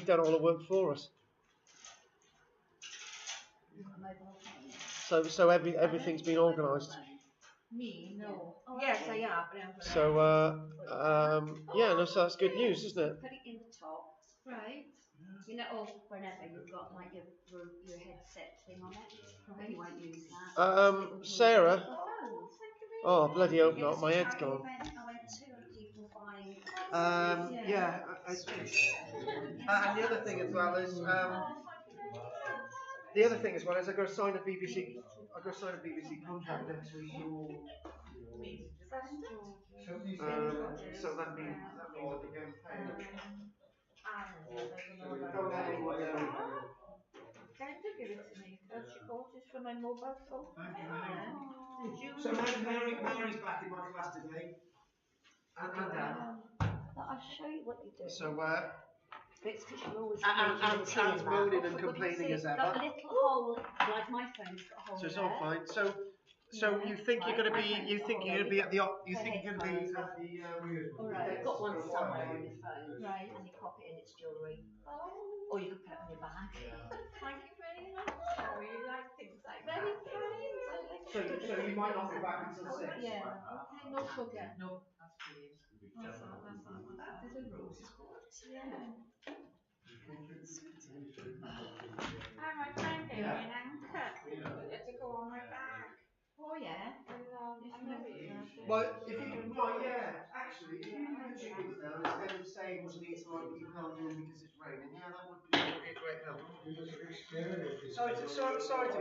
done all the work for us. So everything's been organised. Me? No. Yes, I have. So so that's good news, isn't it? Put it in the top. Right. You know, or whenever you've got like your headset thing on it. Right. You won't use that. Sarah. Oh, Oh, bloody hope not. My head's gone. I went to people buying. Yeah. And the other thing as well is I've got to sign a BBC. I've got to sign a BBC contract next week. So that means I'll be getting paid. Don't let anyone know. Can you give it to me? She bought it for my mobile phone. So Mary's back in my class today. And I'll show you what you do. So It's because you're always and moaning and complaining as ever. Got a little hole, like my phone's got a hole. So it's all fine. So you think you're going to be? You think you're going to be at the? You think you're going to be at the? All right. You've got one somewhere on your phone, right? And you pop it in its jewellery, or you could put it on your bag. Thank you very much. Oh, you like things like that? Very kind. So you might not be back until 6. Yeah. Okay. No sugar. No, that's brilliant. That is a rose. Yeah. My friend gave me an anchor to go on my back. Oh yeah. Well, if you can, actually, if you can check it down instead of saying was need to like keep on room because it's raining, that would be a great help. Sorry to be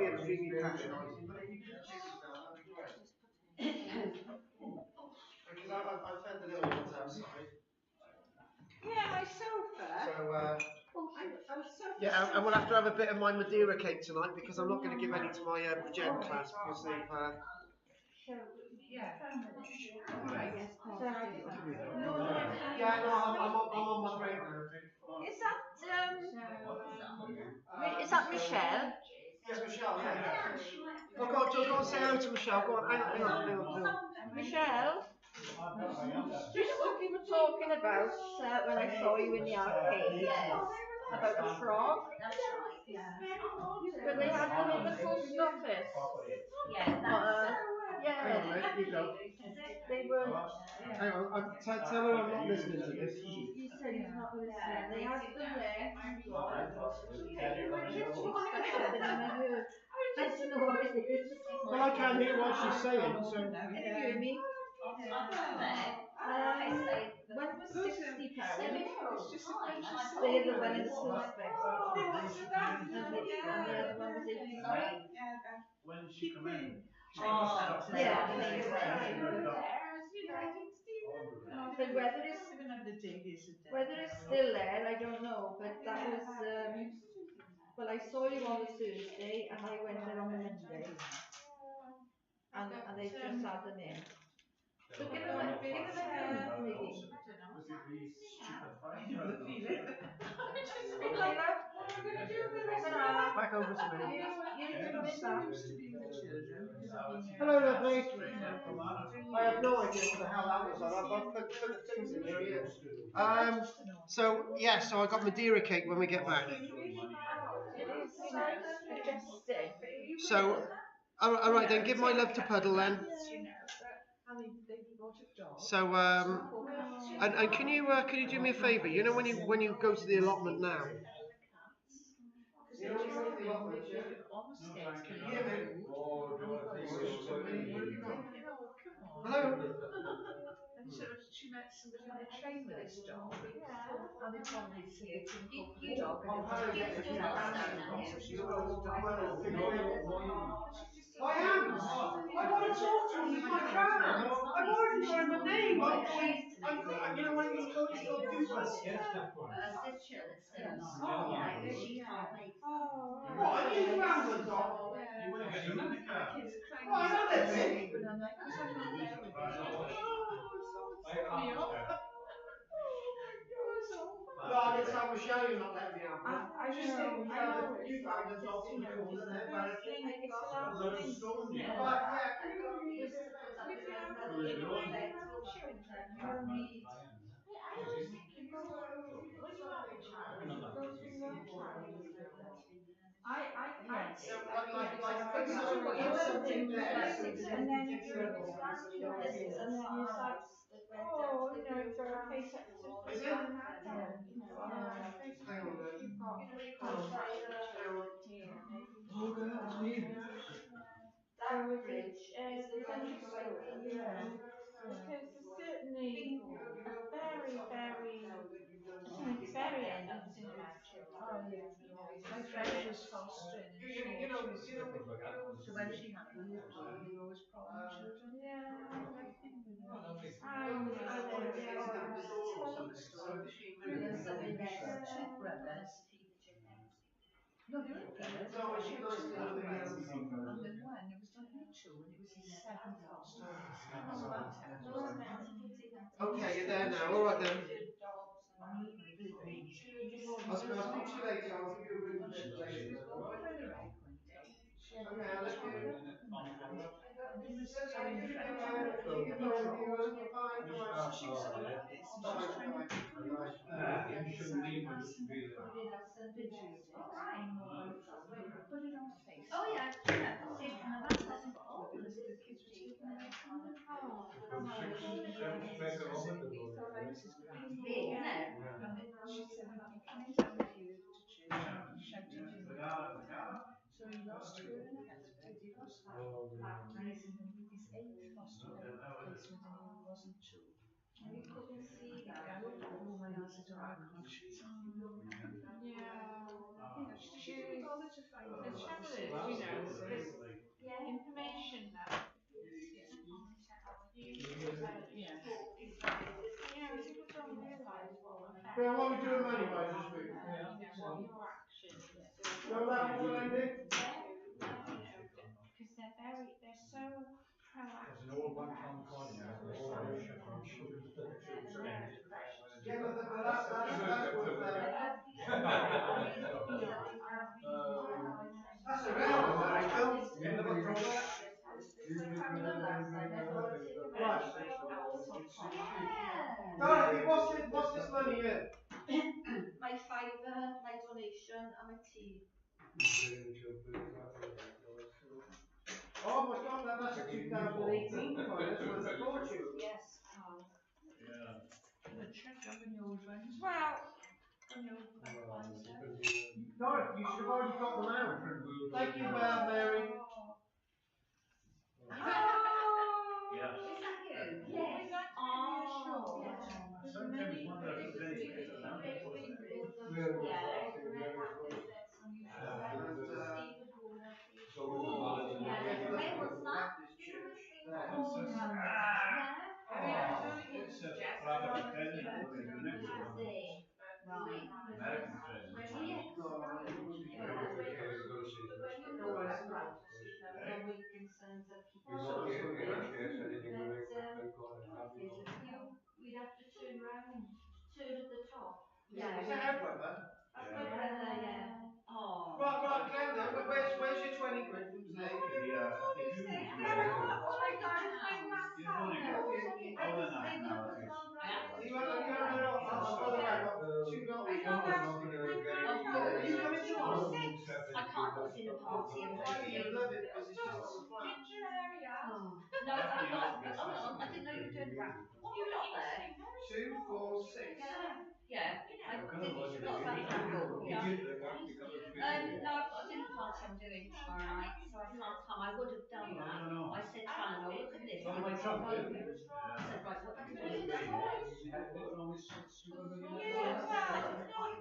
extremely patronising, but if you could check it down, that'd be great. Because I've fed the little ones outside. Yeah, my sofa. So, and we'll have to have a bit of my Madeira cake tonight because I'm not going to give any to my Gen class because they've. I'm on my break now. Is that Michelle? Yes, Michelle. Yeah. Oh, go on, say hello to Michelle. Go on, hang on. Michelle? Do you know what we were talking about when I saw you in the arcade? Yes. About the frog? That's right. Yeah. When they had them in the post office? Yeah, Hang on, mate, you go. They were. Hang on, tell her I'm not listening to this. You said he's not listening. They had them there. They were just something in my ear. I don't know what it is. Well, I can't hear what she's saying, so. Can you hear me? One was £60. The other one is suspect. And the other one was 85. When she come in. Yeah, The weather is still there, I don't know, but that was, well, I saw you on the Thursday and I went there on the Monday. And they just had them in. So give them a maybe. Back over to me. Hello, lovely. I have no idea what the hell that was on. I've put the things in here. So yeah, so I got Madeira cake when we get back. So, all right then, give my love to Puddle then. So and can you do me a favour? You know when you go to the allotment now. You know when you go to the allotment, yeah. Hello. And so she met somebody on a train with this dog. Yeah. And they probably said it's a puppy dog. I am. I want to talk to him. He's my car. I've already learned the name. You know when he's called Doofus. What? I need a rambling dog. You want to get him in the car? Oh, I know that big. No, I didn't tell Michelle you're not letting me have one. I just think you found the dog in the corner there, apparently. But yeah, Can you read it? That bridge is the funny story. Yeah. Because there's certainly very anything about it. oh yeah. My friend was fostering and so when she had the little, there were always problem children. Yeah. I tell the story. Two brothers. No, they weren't brothers. She had two little ones. And then one, it was only two, and it was his seventh foster. Okay, you're there now. All right then. I'll speak to you later. I'll give you a ring later. Okay, I'll let you. You shouldn't leave him really. Put it on Facebook. Oh yeah, Straight over the road. She said, I'll be coming down with you to church and shouting in the car. So he lost her in a hospital. He was his eighth foster placement and he wasn't two. And he couldn't see that. I would go home and ask it on our conscience. Yeah. She bothered to find The out. trouble is, there's information that people don't realise what affects Well, what are we doing money-wise this week? what your actions do. No, that was what I did. Because they're so proactive. There's an old one from Cornwall. Yeah, but that's a real one, Michael. You never throw that. Right. Dorothy, what's this money here? My fiver, my donation, and my tea. Oh my God, that's a 2018 one. That's worth a fortune. Yes. Yeah. The check up in the old ones. Well, Dorothy, you should have already got them out. Thank you, Mary. oh, Yeah. is that you? Yes. Yes. Oh, Yes. Sometimes wonder if there's any better now. Yeah. Hey, what's that? Church there. concerns of You're not here, you're not here, so anything But, will happen. we'd have to turn round, turn at the top. Yeah. Is it Edward then? That's my brother, yeah. Oh. Right, Glenn then, where's your 20 quid from today? Yeah, I think you need to go. Oh my God, it's my last You're going to get more than that now, I think. You want I'll follow around. Two not we Someone's not going to get it. Are you coming tomorrow? I can't put in a party and Why you love it because it's just on the plan. Oh. No, I didn't know you were doing rap. You got there? 2, 4, 6. Yeah. I didn't not about raffle. Yeah. No, I've got a dinner party I'm doing tomorrow night, so I can't come. I would have done that. I said to Alan, oh, look at this. Oh, my son, I said, right, what do you want to do?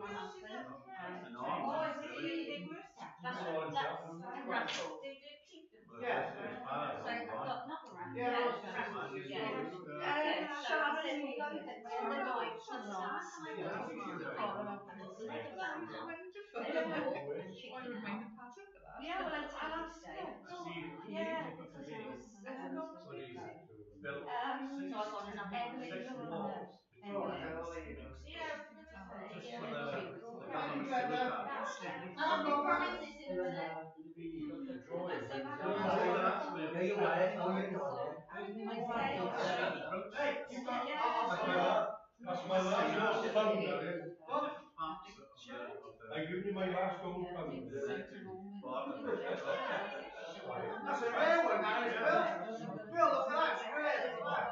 My husband. That's raffle. Yeah. So I've got not the raffle. Yeah, Raffle. Yeah. So I said, we'll go ahead for the night for lunch. Yeah, well, I'll ask her. Yeah, because it was, so I've got enough Six walls. Oh, hell, there you go. And I've got prizes in a minute. Hey, you've got... That's my last phone, that is. What? I give you my last phone. That's a rare one, that is, Bill. Bill, look at that, it's rare as well.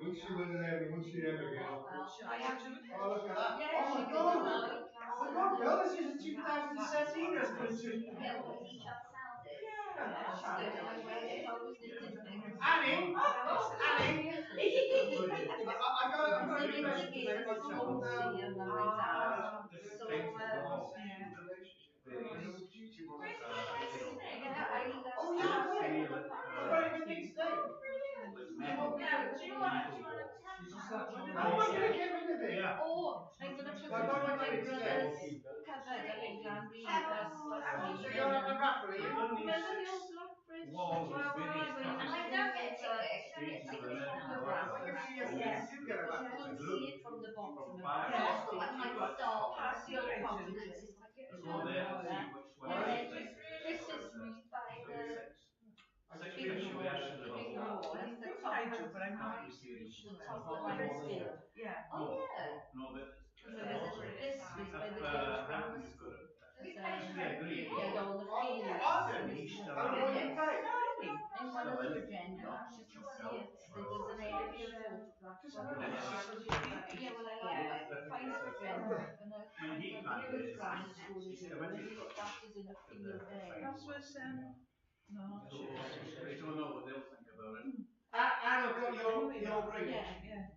We'll see when we'll see them again. Oh, look at that. Oh my God. Oh my God, Bill, this is a 2017 restoration. Annie, I got a request to make. I told oh yeah, I got it. I got it with me today. Do you want to tell me? How am I going to get rid of it? Or I'm going to put it in I got my my kids today. brother's cupboard at England. So you're having a raffle, are you? Walls with finished And I don't get tickets. I don't get tickets now. Yes, you get a You raffle. can see it from the bottom of the house. And my star has your confidence. It's like a Go there and see which one yeah, you think. this is by the Six big pictures wall. we have to The the big wall. wall. That's the top of but I'm not. the top of my field. Oh yeah. No, but So this is by the Hampton is James good. There's Agree. and all the fields. And what you pay? In one of the agenda, you can see it. There was an area yeah, well, I find the agenda and When he the planted nearest it, grammar school he is said, in when the you got that is in a field there. That was no. I don't know what they'll think about it. And I've got your ring. Yeah.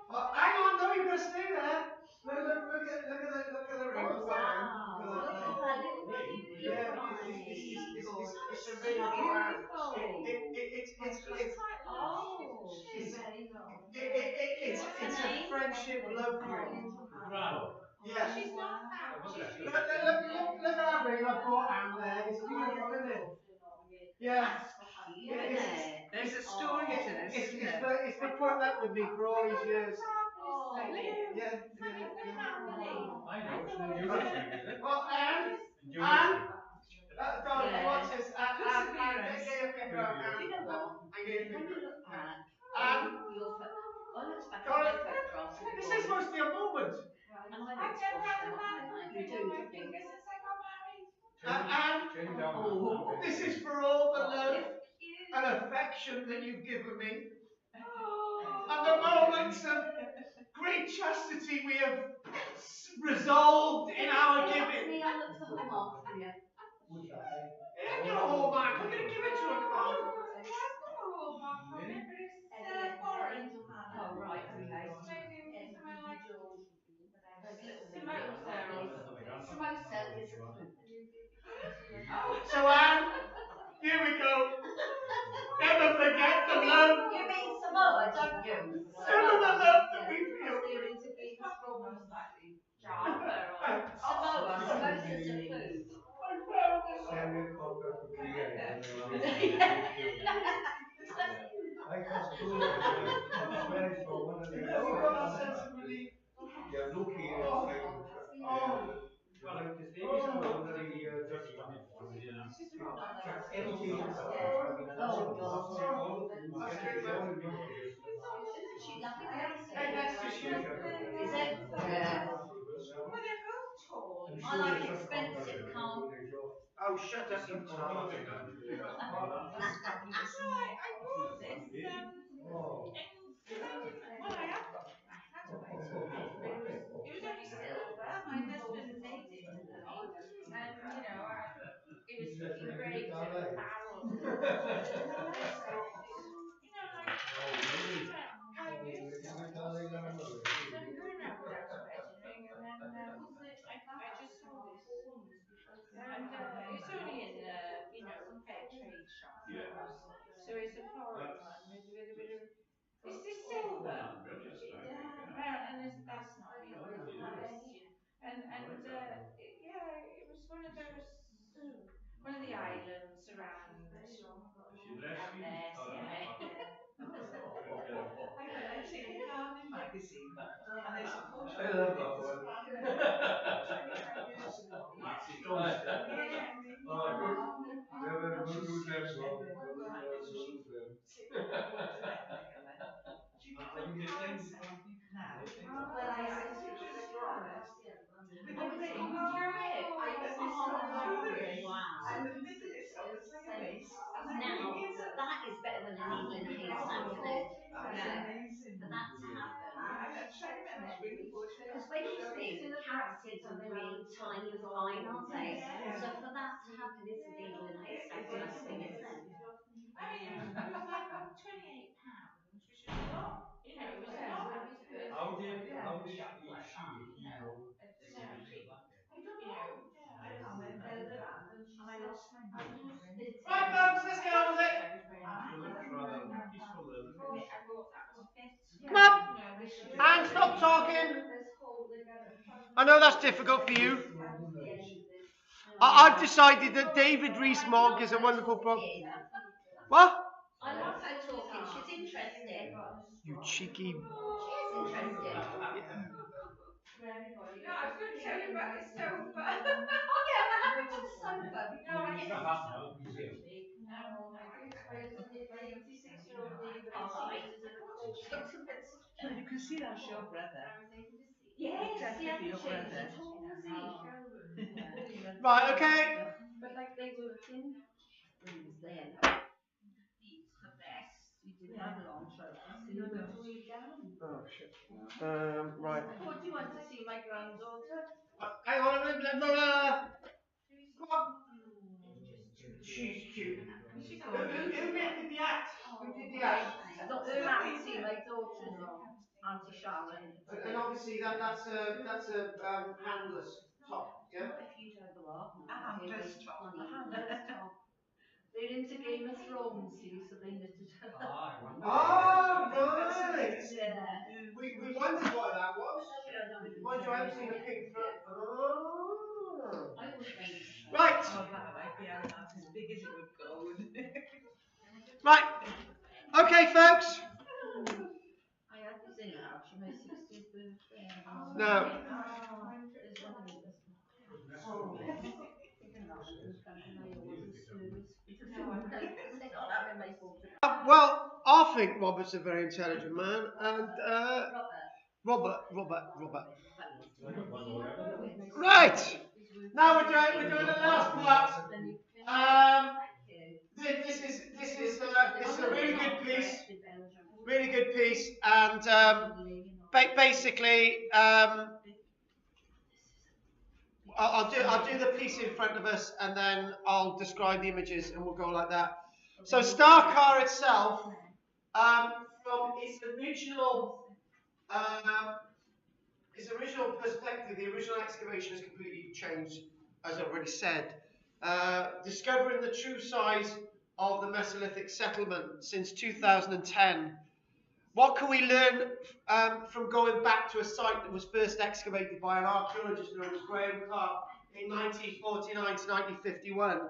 Hang on, no, you've got to stay there. Look at the ring. Wow, look at that little Yeah, it's a ring of hand. It's a friendship love ring. Bravo. Yeah. She's not that. Look at that ring I bought Anne there. It's beautiful, isn't it? Yeah. There's a story to this. It's been putting up with me for all these years. Yeah. I know, it's no use. Well, Anne, darling, watch this. Anne, get your finger out, Anne. You know what? And get your When finger you look back, Anne, looks back Sorry. at my photographs. this is supposed to be a moment. And I look back, you do, don't you? Anne, this is for all the love and affection that you've given me. And the moments of great chastity we have resolved in our giving. I'll look for them off for you. It ain't got a hallmark. I'm going to give it to her. Come on. Oh, right, okay. So, Anne, here we go. Never forget the love. You mean Samoa, don't you? Never the love that we feel. Samoa, Hey, next to you. Is it? Yeah. Well, they're both tall. I like expensive, Carl. Oh, shut up, you tar. So I bought this, well, I had to buy it, but it was only silver. My husband made it for me, and it was engraved in a barrel. Like 5 years ago. So I'm going around without a wedding ring, and then I just saw this, and it's only in fair trade shop. So it's a foreign one with a bit of. It's the silver. Well, and that's not real gold. It was one of those, one of the islands around out there. I've seen a gardening magazine, and there's a photo. I love that one. 25 years ago. Yeah. She got a palace now. Well, I Like, said with a forest, with oh, a it's ring. gone through it. Wow. And the middle is like a base. And the Now, ring is that is better than a needle in a haystack, isn't it? That's Yeah. amazing. For that to happen. And Chinaman is really good. Because when you think characters are really tiny and fine, aren't they? Yeah. So for that to happen, it's a needle in a haystack kind of thing, isn't it? I mean, it was like £28, which is a lot. It was a lot out of it. How did he know? And I lost my money. Right, folks, let's get on with it. Peaceful then. I thought that was fit. Come on. And stop talking. I know that's difficult for you. I've decided that David Rees-Mogg is a wonderful What? I love her talking. She's interesting. You cheeky. She is interesting. No, I was going to tell you about this sofa. Oh yeah, what happened to the sofa? You can see that's your brother. Yes, Definitely your brother. he told us he. Right, okay. But like they were in when he was there now. He's the best. He didn't have long trousers. He went way down. Oh shit. Right. Oh, do you want to see my granddaughter? Hang on a minute. Come on. She's cute. Who did the act? Who did the act? Not the Auntie, my daughter's Auntie Charlotte. And obviously that's a handless top, yeah. If you don't go off, A handless top. A handless top. They're into Game of Thrones, see, so they knitted her. Oh right. Yeah. We wondered why that was. Mind you, I haven't seen a pink foot. Oh. I always find it. Right. Oh, that might be out as big as it would go. Right. Okay, folks. I had this in house for my 60th birthday. Now. There's one of these. Oh. Well, I think Robert's a very intelligent man, and Robert. Right. Now we're doing the last part. This is a really good piece, and basically I'll do the piece in front of us, and then I'll describe the images, and we'll go like that. So Carr itself, from its original perspective, the original excavation has completely changed, as I've already said. Discovering the true size of the Mesolithic settlement since 2010. What can we learn from going back to a site that was first excavated by an archaeologist known as Carr in 1949 to 1951?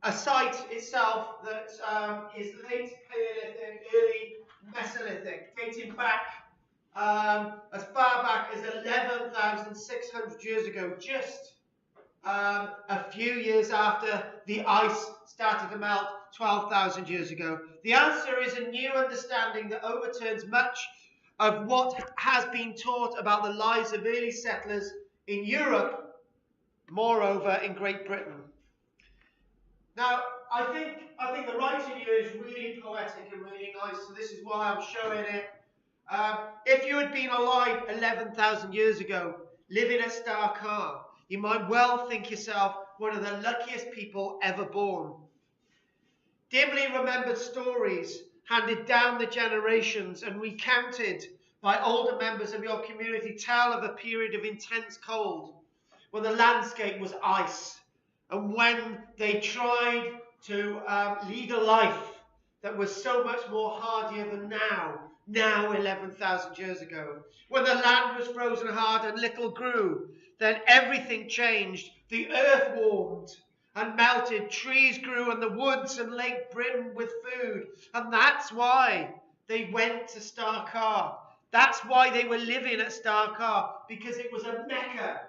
A site itself that is late Paleolithic, early Mesolithic, dating back as far back as 11,000 11,600 years ago, just a few years after the ice started to melt 12,000 years ago? The answer is a new understanding that overturns much of what has been taught about the lives of early settlers in Europe, moreover in Great Britain. Now, I think the writing here is really poetic and really nice, so this is why I'm showing it. If you had been alive 11,000 years ago, living at Carr, you might well think yourself one of the luckiest people ever born. Dimly remembered stories handed down the generations and recounted by older members of your community tell of a period of intense cold when the landscape was ice and when they tried to lead a life that was so much more hardier than now 11,000 years ago. When the land was frozen hard and little grew, then everything changed. The earth warmed and melted, trees grew, and the woods and lake brimmed with food. And that's why they went to Carr. That's why they were living at Carr, because it was a mecca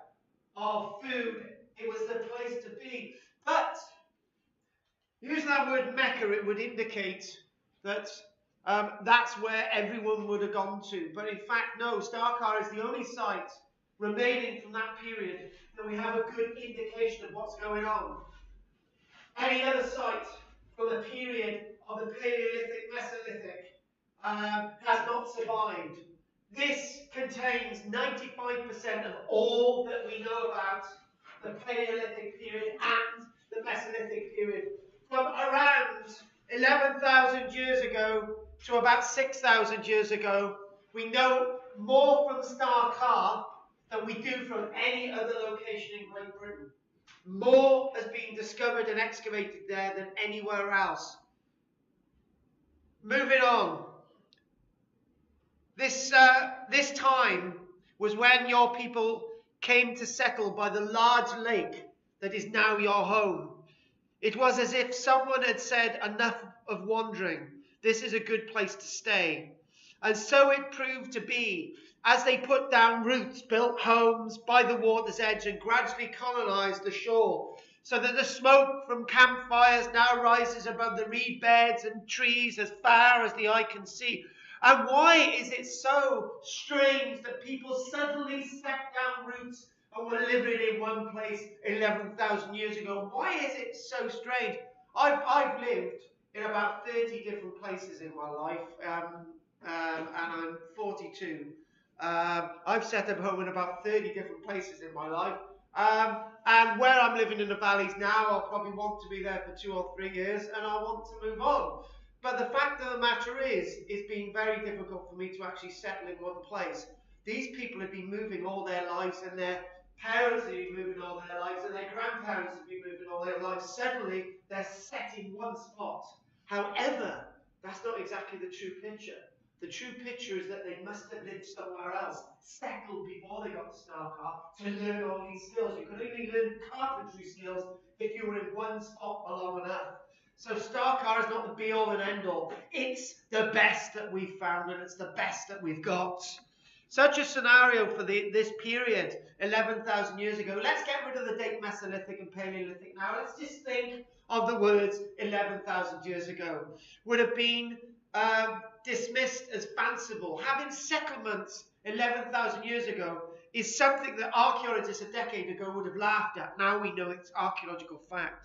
of food. It was the place to be. But using that word mecca, it would indicate that that's where everyone would have gone to. But in fact, no, Carr is the only site remaining from that period that we have a good indication of what's going on. Any other site from the period of the Paleolithic, Mesolithic has not survived. This contains 95% of all that we know about the Paleolithic period and the Mesolithic period. From around 11,000 years ago to about 6,000 years ago, we know more from Carr than we do from any other location in Great Britain. More has been discovered and excavated there than anywhere else. Moving on. This time was when your people came to settle by the large lake that is now your home. It was as if someone had said, enough of wandering. This is a good place to stay. And so it proved to be, as they put down roots, built homes by the water's edge and gradually colonized the shore, so that the smoke from campfires now rises above the reed beds and trees as far as the eye can see. And why is it so strange that people suddenly set down roots and were living in one place 11,000 years ago? Why is it so strange? I've lived in about 30 different places in my life, and I'm 42. I've set up home in about 30 different places in my life. And where I'm living in the valleys now, I'll probably want to be there for 2 or 3 years, and I want to move on. But the fact of the matter is, it's been very difficult for me to actually settle in one place. These people have been moving all their lives, and their parents have been moving all their lives, and their grandparents have been moving all their lives. Suddenly, they're set in one spot. However, that's not exactly the true picture. The true picture is that they must have lived somewhere else, settled before they got to Carr, to learn all these skills. You could only learn carpentry skills if you were in one spot for long enough. So Carr is not the be-all and end-all. It's the best that we've found, and it's the best that we've got. Such a scenario for this period, 11,000 years ago. Let's get rid of the date Mesolithic and Paleolithic now. Let's just think of the words 11,000 years ago. Would have been dismissed as fanciful. Having settlements 11,000 years ago is something that archaeologists a decade ago would have laughed at. Now we know it's archaeological fact.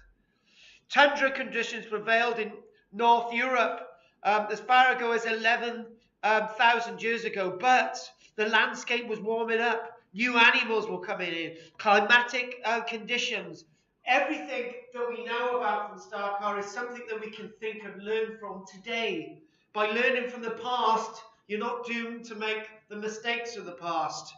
Tundra conditions prevailed in North Europe as far ago as 11,000 years ago, but the landscape was warming up. New animals were coming in. Climatic conditions. Everything that we know about from Carr is something that we can think and learn from today. By learning from the past, you're not doomed to make the mistakes of the past.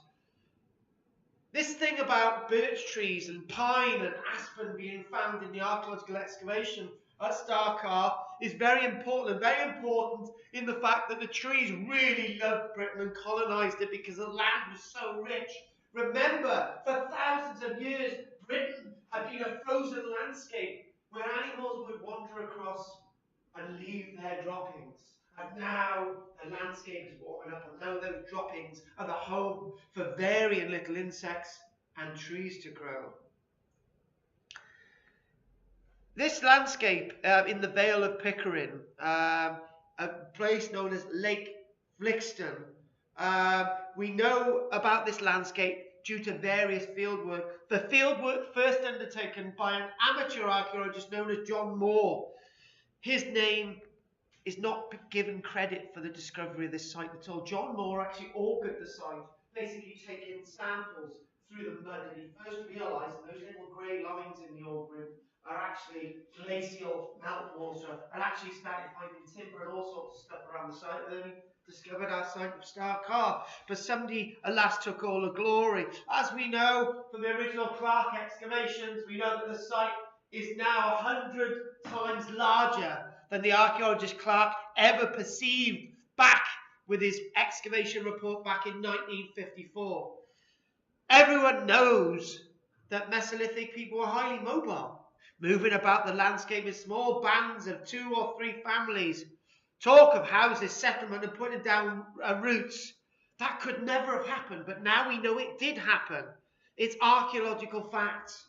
This thing about birch trees and pine and aspen being found in the archaeological excavation at Carr is very important in the fact that the trees really loved Britain and colonised it because the land was so rich. Remember, for thousands of years, Britain had been a frozen landscape where animals would wander across and leave their droppings. And now the landscape is warming up, and now those droppings are the home for varying little insects and trees to grow. This landscape in the Vale of Pickering, a place known as Lake Flixton, we know about this landscape due to various fieldwork. The fieldwork first undertaken by an amateur archaeologist known as John Moore. His name is not given credit for the discovery of this site at all. John Moore actually augured the site, basically taking samples through the mud, and he first realised those little grey lines in the augury are actually glacial meltwater, and actually started finding timber and all sorts of stuff around the site, and then he discovered our site of Star Carr. But somebody, alas, took all the glory. As we know from the original Clark excavations, we know that the site is now 100 times larger than the archaeologist Clark ever perceived back with his excavation report back in 1954. Everyone knows that Mesolithic people were highly mobile, moving about the landscape in small bands of 2 or 3 families. Talk of houses, settlement, and putting down roots. That could never have happened, but now we know it did happen. It's archaeological facts.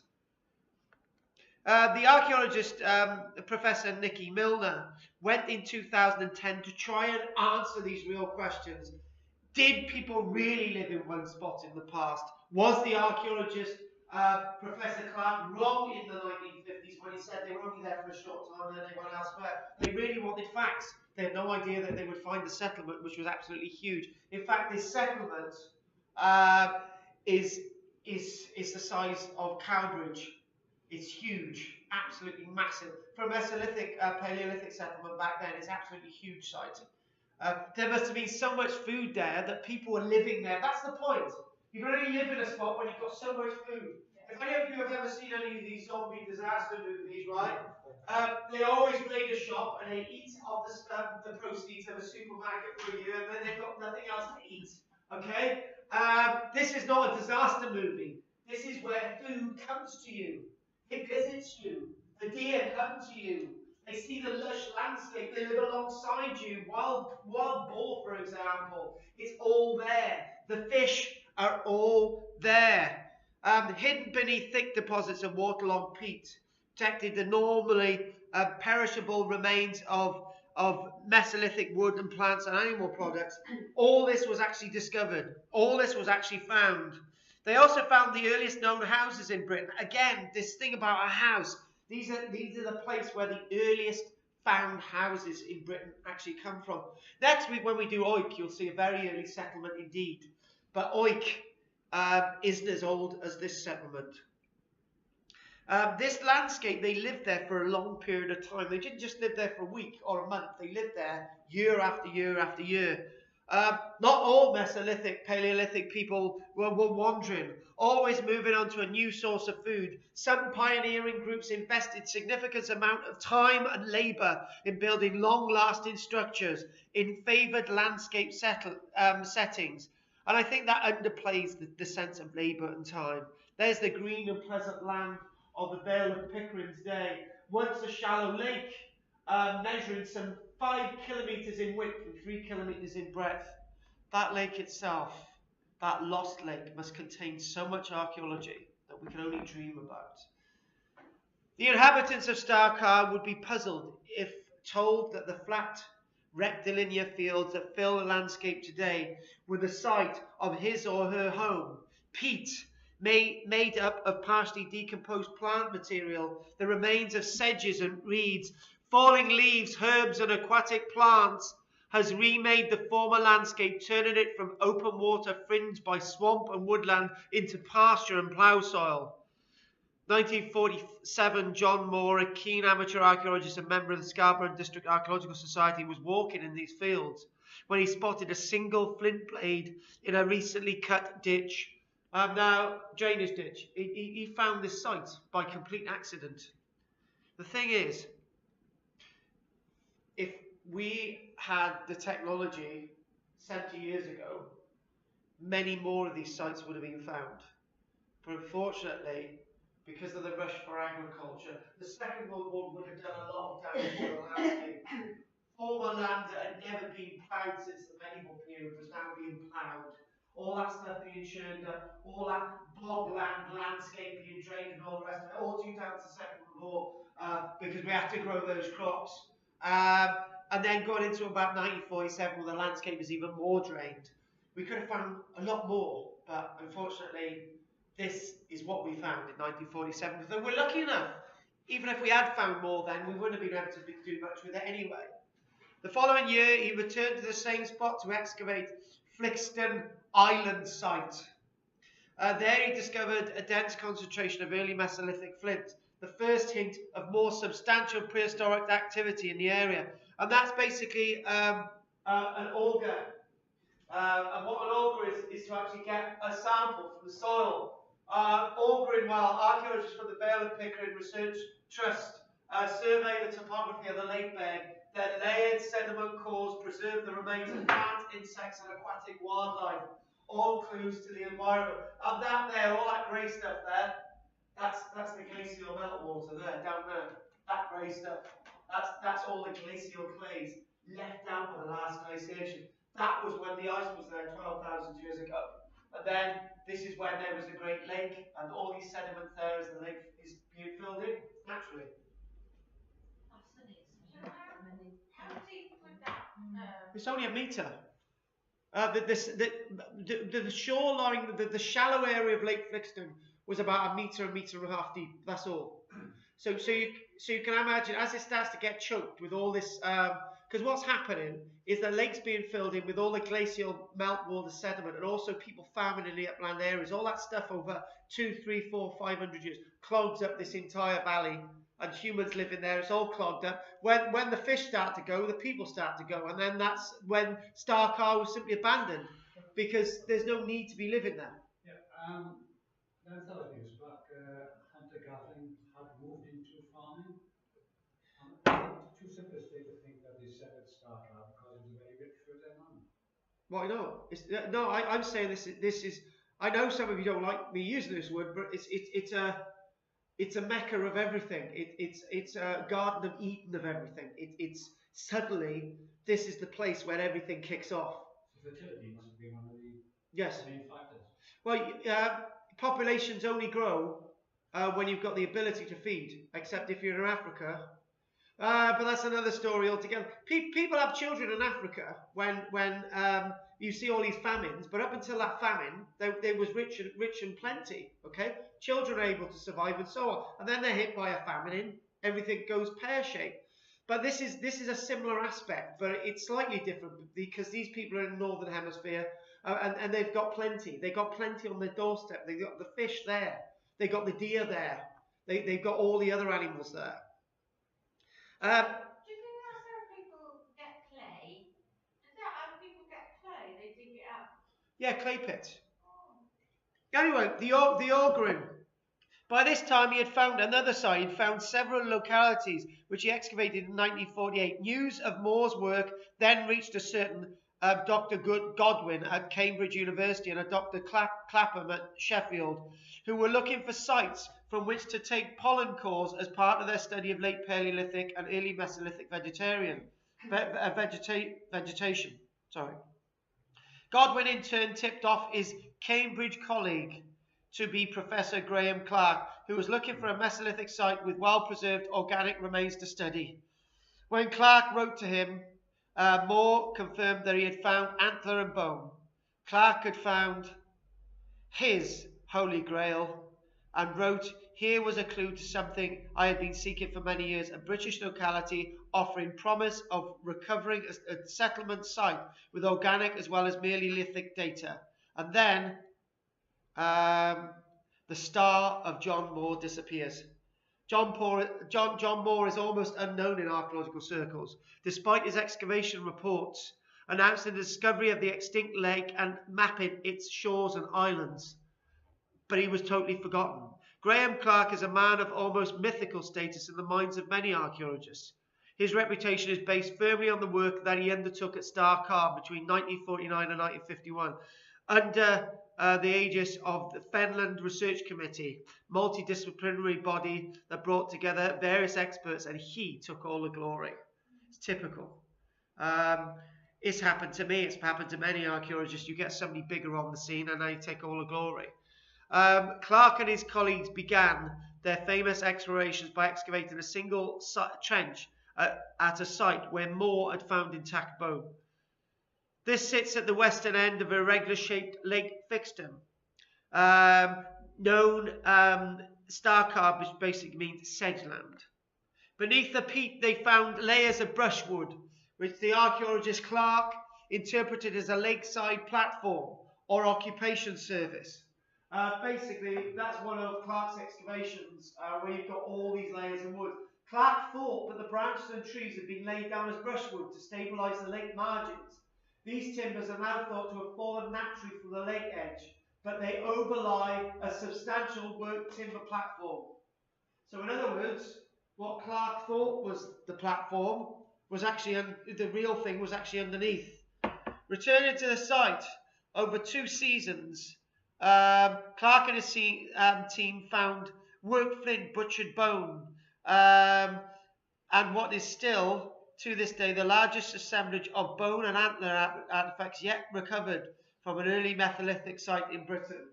The archaeologist, Professor Nicky Milner, went in 2010 to try and answer these real questions. Did people really live in one spot in the past? Was the archaeologist, Professor Clark, wrong in the 1950s when he said they were only there for a short time and then they went elsewhere? They really wanted facts. They had no idea that they would find the settlement, which was absolutely huge. In fact, this settlement is the size of Cowbridge. It's huge, absolutely massive. For a Mesolithic, Paleolithic settlement back then, it's absolutely huge site. There must have been so much food there that people were living there. That's the point. You can only live in a spot when you've got so much food. If any of you have ever seen any of these zombie disaster movies, right? They always raid a shop and they eat off the proceeds of a supermarket for a year, and then they've got nothing else to eat. Okay? This is not a disaster movie. This is where food comes to you. It visits you. The deer come to you. They see the lush landscape. They live alongside you. Wild boar, for example. It's all there. The fish are all there. Hidden beneath thick deposits of waterlogged peat, protected the normally perishable remains of Mesolithic wood and plants and animal products. All this was actually discovered. All this was actually found. They also found the earliest known houses in Britain. Again, this thing about a house. These are the place where the earliest found houses in Britain actually come from. Next week, when we do Oik, you'll see a very early settlement indeed. But Oik isn't as old as this settlement. This landscape, they lived there for a long period of time. They didn't just live there for a week or a month. They lived there year after year after year. Not all Mesolithic, Paleolithic people were wandering, always moving on to a new source of food. Some pioneering groups invested significant amount of time and labour in building long-lasting structures in favoured landscape settings. And I think that underplays the sense of labour and time. There's the green and pleasant land of the Vale of Pickering's day, once a shallow lake, measuring some 5 kilometres in width and 3 kilometres in breadth. That lake itself, that lost lake, must contain so much archaeology that we can only dream about. The inhabitants of Star Carr would be puzzled if told that the flat rectilinear fields that fill the landscape today were the site of his or her home. Peat, made up of partially decomposed plant material, the remains of sedges and reeds, falling leaves, herbs and aquatic plants, has remade the former landscape, turning it from open water fringed by swamp and woodland into pasture and plough soil. 1947, John Moore, a keen amateur archaeologist and member of the Scarborough District Archaeological Society, was walking in these fields when he spotted a single flint blade in a recently cut ditch. Drainage ditch. He found this site by complete accident. The thing is, if we had the technology 70 years ago, many more of these sites would have been found. But unfortunately, because of the rush for agriculture, the Second World War would have done a lot of damage to the landscape. former land that had never been ploughed since the medieval period was now being ploughed. All that stuff being churned up, all that bogland landscape being drained and all the rest of it, all due down to the Second World War, because we had to grow those crops. And then going into about 1947, when the landscape was even more drained, we could have found a lot more, but unfortunately, this is what we found in 1947. Though we're lucky enough, even if we had found more then, we wouldn't have been able to do much with it anyway. The following year, he returned to the same spot to excavate Flixton Island site. There he discovered a dense concentration of early Mesolithic flint, the first hint of more substantial prehistoric activity in the area. And that's basically an auger. And what an auger is to actually get a sample from the soil. Augering, well, archaeologists from the Vale of Pickering Research Trust survey the topography of the lake bed. That layered sediment cores preserve the remains of plant, insects, and aquatic wildlife. All clues to the environment. And that there, all that grey stuff there, that's the glacial meltwater there, down there. That grey stuff. That's all the glacial clays left out by the last glaciation. That was when the ice was there 12,000 years ago. And then this is when there was a great lake, and all these sediments there as the lake is being filled in naturally. How deep would that? It's only a metre. The shoreline, the shallow area of Lake Flixton was about a metre and a half deep. That's all. So you can imagine as it starts to get choked with all this, because what's happening is the lake's being filled in with all the glacial meltwater sediment, and also people farming in the upland areas. All that stuff over 2, 3, 4, 500 years clogs up this entire valley, and humans live in there. It's all clogged up. When the fish start to go, the people start to go, and then that's when Carr was simply abandoned, because there's no need to be living there. Yeah. Then 1,000 years back, hunter-gathering had moved into farming. Too simplistic to think that they said it's Carr because it was a very rich fertile land. Why not? No, I'm saying this is. I know some of you don't like me using this word, but it's a mecca of everything. It's a Garden of Eden of everything. It's suddenly this is the place where everything kicks off. So fertility must be one of the main factors. Well, populations only grow when you've got the ability to feed, except if you're in Africa. But that's another story altogether. People have children in Africa when you see all these famines, but up until that famine, they was rich and plenty. Okay, children are able to survive and so on, and then they're hit by a famine, and everything goes pear-shaped. But this is a similar aspect, but it's slightly different because these people are in the northern hemisphere, and they've got plenty. They got plenty on their doorstep. They got the fish there. They got the deer there. They've got all the other animals there. Do you think that's how people get clay? Is that how people get clay? They dig it up? Yeah, clay pits. Anyway, the augering. By this time, he had found another site. He'd found several localities, which he excavated in 1948. News of Moore's work then reached a certain Dr. Godwin at Cambridge University and a Dr. Clapham at Sheffield, who were looking for sites from which to take pollen cores as part of their study of late Paleolithic and early Mesolithic vegetation. Godwin in turn tipped off his Cambridge colleague to be Professor Graham Clark, who was looking for a Mesolithic site with well-preserved organic remains to study. When Clark wrote to him, Moore confirmed that he had found antler and bone. Clark had found his Holy Grail and wrote, "Here was a clue to something I had been seeking for many years, a British locality offering promise of recovering a settlement site with organic as well as merely lithic data." And then the star of John Moore disappears. John Moore is almost unknown in archaeological circles, despite his excavation reports announcing the discovery of the extinct lake and mapping its shores and islands. But he was totally forgotten. Graham Clark is a man of almost mythical status in the minds of many archaeologists. His reputation is based firmly on the work that he undertook at Carr between 1949 and 1951, under the aegis of the Fenland Research Committee, multidisciplinary body that brought together various experts, and he took all the glory. It's typical. It's happened to me. It's happened to many archaeologists. You get somebody bigger on the scene and they take all the glory. Clark and his colleagues began their famous explorations by excavating a single trench at a site where Moore had found intact bone. This sits at the western end of a irregular-shaped Lake Fixton, known Starcar, which basically means sedgeland. Beneath the peat, they found layers of brushwood, which the archaeologist Clark interpreted as a lakeside platform or occupation service. Basically, that's one of Clark's excavations where you've got all these layers of wood. Clark thought that the branches and trees had been laid down as brushwood to stabilise the lake margins. These timbers are now thought to have fallen naturally from the lake edge, but they overlie a substantial worked timber platform. So in other words, what Clark thought was the platform was actually, the real thing was actually underneath. Returning to the site, over 2 seasons, Clark and his team found worked flint, butchered bone, and what is still, to this day, the largest assemblage of bone and antler artifacts yet recovered from an early Mesolithic site in Britain.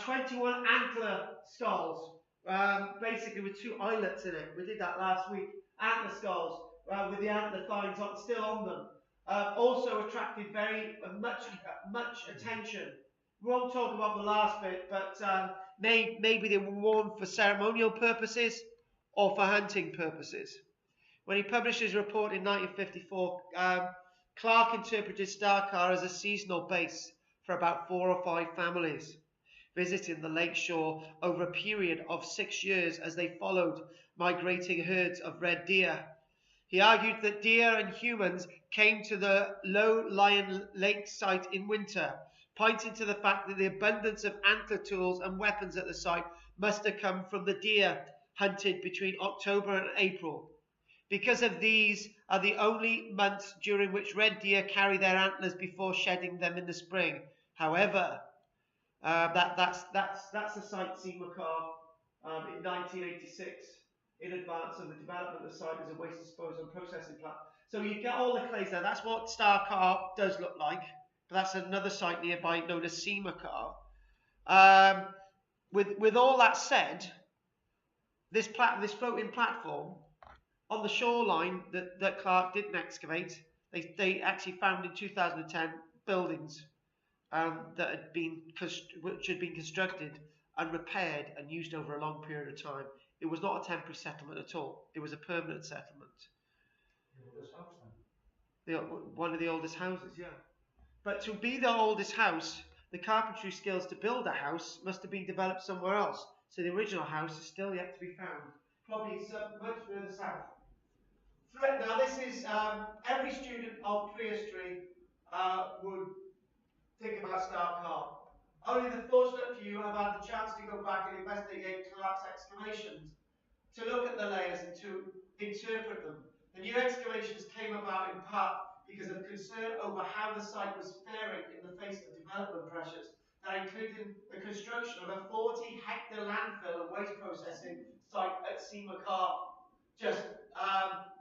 21 antler skulls, basically with 2 eyelets in it. We did that last week. Antler skulls with the antler tines still on them. Also attracted very much attention. We won't talk about the last bit, but maybe they were worn for ceremonial purposes or for hunting purposes. When he published his report in 1954, Clark interpreted Starcar as a seasonal base for about 4 or 5 families, visiting the lake shore over a period of 6 years as they followed migrating herds of red deer. He argued that deer and humans came to the low-lying lake site in winter, pointing to the fact that the abundance of antler tools and weapons at the site must have come from the deer hunted between October and April. Because of these are the only months during which red deer carry their antlers before shedding them in the spring. However, that's the site Seymour Carr in 1986, in advance of the development of the site as a waste disposal and processing plant. So you get all the clays there. That's what Starcar does look like. But that's another site nearby known as Seymour Carr. With all that said, this floating platform on the shoreline that Clark didn't excavate, they actually found in 2010 buildings that had been constructed and repaired and used over a long period of time. It was not a temporary settlement at all. It was a permanent settlement. The oldest house then? One of the oldest houses, yeah. But to be the oldest house, the carpentry skills to build a house must have been developed somewhere else. So the original house is still yet to be found. Probably much further south. Now this is, every student of prehistory would think about Starcar. Only the fortunate few have had the chance to go back and investigate Clark's excavations, to look at the layers and to interpret them. The new excavations came about in part because of concern over how the site was faring in the face of development pressures that included the construction of a 40-hectare landfill and waste processing site at Seymour Carr, just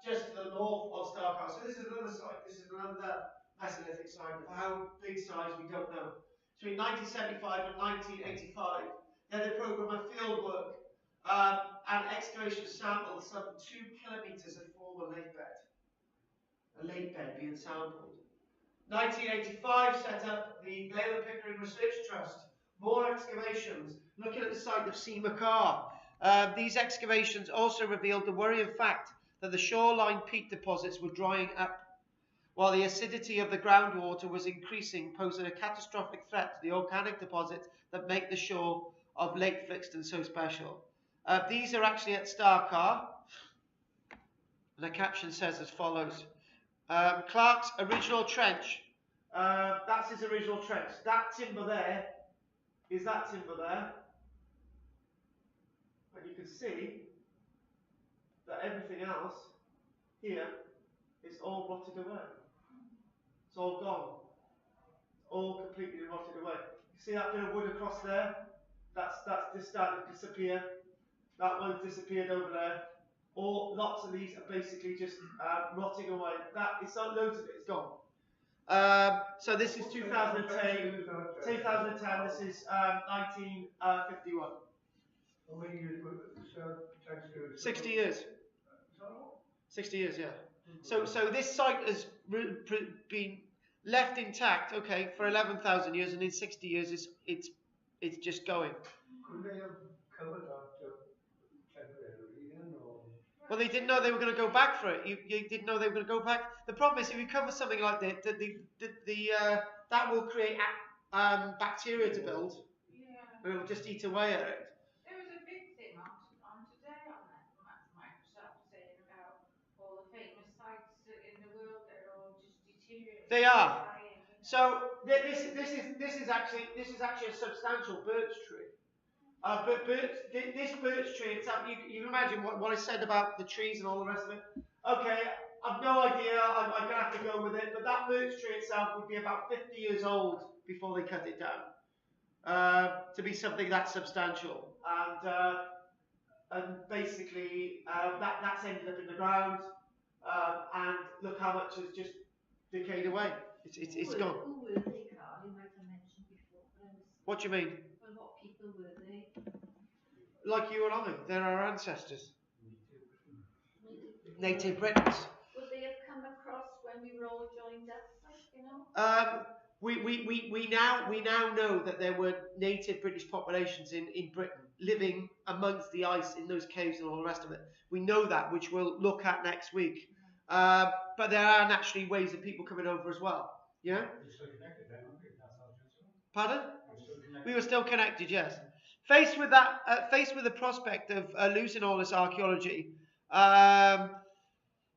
to the north of Starcar. So this is another site. This is another Mesolithic site. How big size, we don't know. Between 1975 and 1985, they had a program of field work and excavation sampled some 2 kilometres of former lake bed. A lake bed being sampled. 1985 set up the Glen Pickering Research Trust. More excavations, looking at the site of Seymour Carr. These excavations also revealed the worrying fact that the shoreline peat deposits were drying up, while the acidity of the groundwater was increasing, posing a catastrophic threat to the organic deposits that make the shore of Lake Flixton so special. These are actually at Starcar. The caption says as follows. Clark's original trench. That's his original trench. That timber there is that timber there. And you can see that everything else here is all rotted away. It's all gone. It's all completely rotted away. You see that bit of wood across there? That's just starting to disappear. That one's disappeared over there. or lots of these are basically just rotting away. It's not loads of it, it's gone. So this is 2010. 2010. This is 1951. How many years would thanks to 60 years. 60 years, yeah. So this site has been left intact, okay, for 11,000 years, and in 60 years it's just going. Could they have covered that temporarily then, or? Well, they didn't know they were going to go back for it. You didn't know they were going to go back. The problem is, if you cover something like that, that will create bacteria to build. Yeah. It will just eat away at it. There was a big thing on today on Microsoft saying about all the famous sites in the world that are all just deteriorating. They are. Dying. So this is actually a substantial birch tree. But this birch tree itself, you can imagine what I said about the trees and all the rest of it. Okay, I've no idea. I'm gonna have to go with it. But that birch tree itself would be about 50 years old before they cut it down to be something that substantial. And basically that's ended up in the ground. And look how much has just decayed away. It's gone. Who were they, Carl? You might have mentioned before. What do you mean? Well, what people were they? Like you and I, they're our ancestors. Native Britons. Would they have come across when we were all joined up, you know? We now know that there were native British populations in Britain living amongst the ice in those caves and all the rest of it. We know that, which we'll look at next week. But there are naturally ways of people coming over as well. Yeah? We're still connected then, aren't we? That's how it's going. Pardon? We're still connected. We were still connected, yes. Faced with the prospect of losing all this archaeology,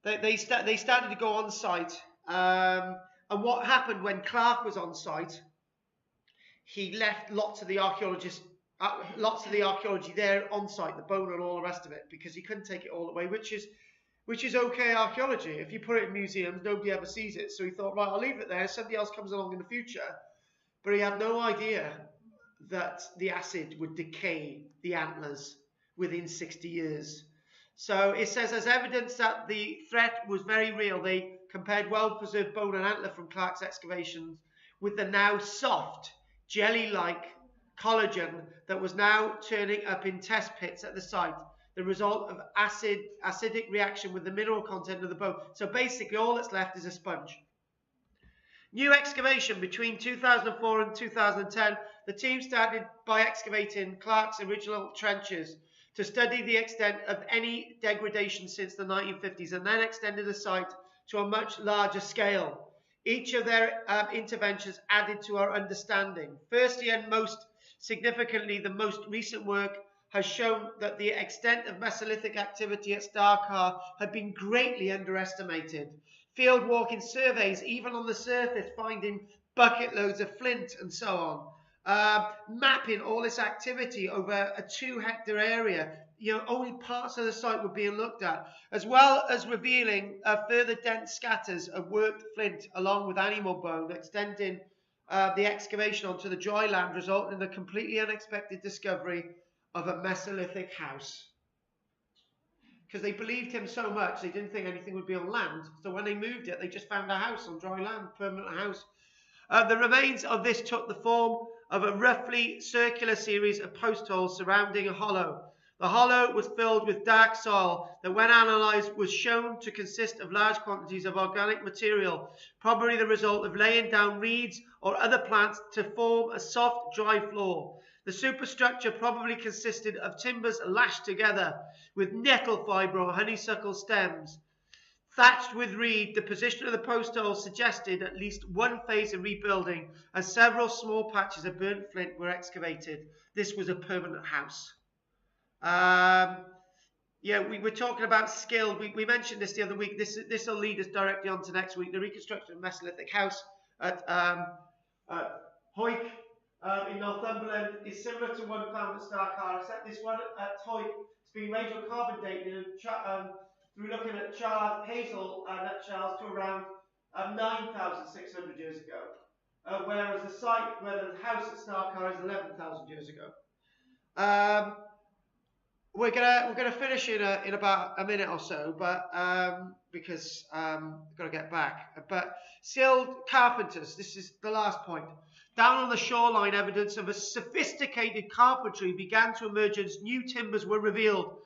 they started to go on site. And what happened when Clark was on site? He left lots of the archaeology there on site, the bone and all the rest of it, because he couldn't take it all away, which is okay archaeology. If you put it in museums, nobody ever sees it. So he thought, right, I'll leave it there. Somebody else comes along in the future. But he had no idea that the acid would decay the antlers within 60 years. So it says, as evidence that the threat was very real, they compared well-preserved bone and antler from Clark's excavations with the now soft, jelly-like collagen that was now turning up in test pits at the site, the result of acidic reaction with the mineral content of the bone. So basically all that's left is a sponge. New excavation between 2004 and 2010, the team started by excavating Clark's original trenches to study the extent of any degradation since the 1950s, and then extended the site to a much larger scale. Each of their interventions added to our understanding. Firstly, and most significantly, the most recent work has shown that the extent of Mesolithic activity at Carr had been greatly underestimated. Field walking surveys, even on the surface, finding bucket loads of flint and so on. Mapping all this activity over a 2-hectare area. Only parts of the site were being looked at, as well as revealing further dense scatters of worked flint along with animal bone, extending the excavation onto the dry land, resulting in the completely unexpected discovery of a Mesolithic house. Because they believed him so much, they didn't think anything would be on land. So when they moved it, they just found a house on dry land, permanent house. The remains of this took the form of a roughly circular series of post holes surrounding a hollow. The hollow was filled with dark soil that, when analysed, was shown to consist of large quantities of organic material, probably the result of laying down reeds or other plants to form a soft, dry floor. The superstructure probably consisted of timbers lashed together with nettle fibre or honeysuckle stems. Thatched with reed, the position of the post holes suggested at least one phase of rebuilding, as several small patches of burnt flint were excavated. This was a permanent house. We were talking about skill. We mentioned this the other week. This will lead us directly on to next week. The reconstruction of Mesolithic house at Hoyk in Northumberland is similar to one found at Carr, except this one at Hoyk has been radiocarbon dated through looking at charred hazel nutshells to around 9,600 years ago, whereas the site where the house at Carr is 11,000 years ago. we're gonna finish in about a minute or so, but because we've got to get back. But skilled carpenters. This is the last point. Down on the shoreline, evidence of a sophisticated carpentry began to emerge as new timbers were revealed.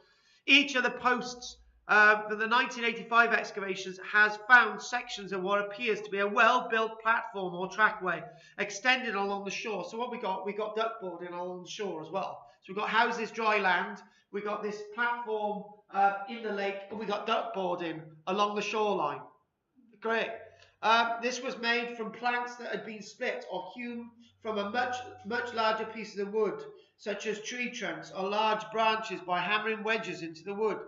Each of the posts for the 1985 excavations has found sections of what appears to be a well-built platform or trackway extended along the shore. So what we got duckboarding along the shore as well. So we've got houses, dry land, we got this platform in the lake, and we got duckboarding along the shoreline. Great. This was made from planks that had been split or hewn from a much larger pieces of wood, such as tree trunks or large branches, by hammering wedges into the wood.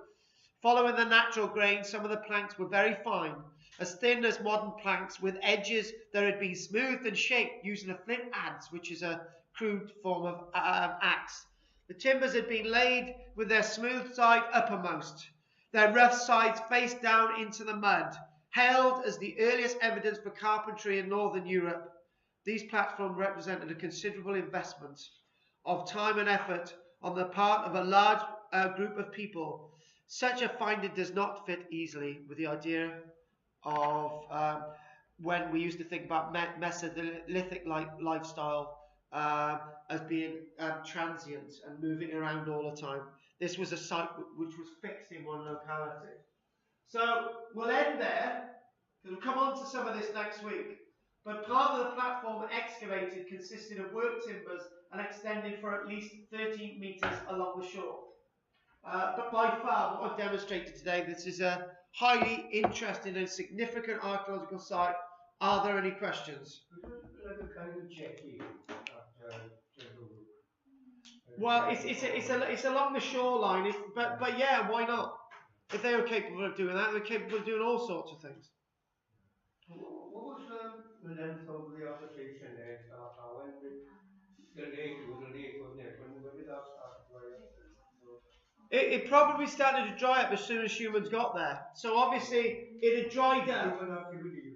Following the natural grain, some of the planks were very fine, as thin as modern planks, with edges that had been smoothed and shaped using a flint adze, which is a crude form of axe. The timbers had been laid with their smooth side uppermost, their rough sides face down into the mud, hailed as the earliest evidence for carpentry in northern Europe. These platforms represented a considerable investment of time and effort on the part of a large group of people. Such a finding does not fit easily with the idea of when we used to think about Mesolithic lifestyle as being transient and moving around all the time. This was a site which was fixed in one locality. So we'll end there, because we'll come on to some of this next week. But part of the platform excavated consisted of worked timbers and extended for at least 13 metres along the shore. But by far, what I've demonstrated today, this is a highly interesting and significant archaeological site. Are there any questions? Like a kind of jetty at Well, it's along the shoreline, but yeah, why not? If they were capable of doing that, they're capable of doing all sorts of things. What was the length of the occupation there? When the lake, it was a lake, wasn't it? When did that start to dry up? It probably started to dry up as soon as humans got there. So obviously it had dried up.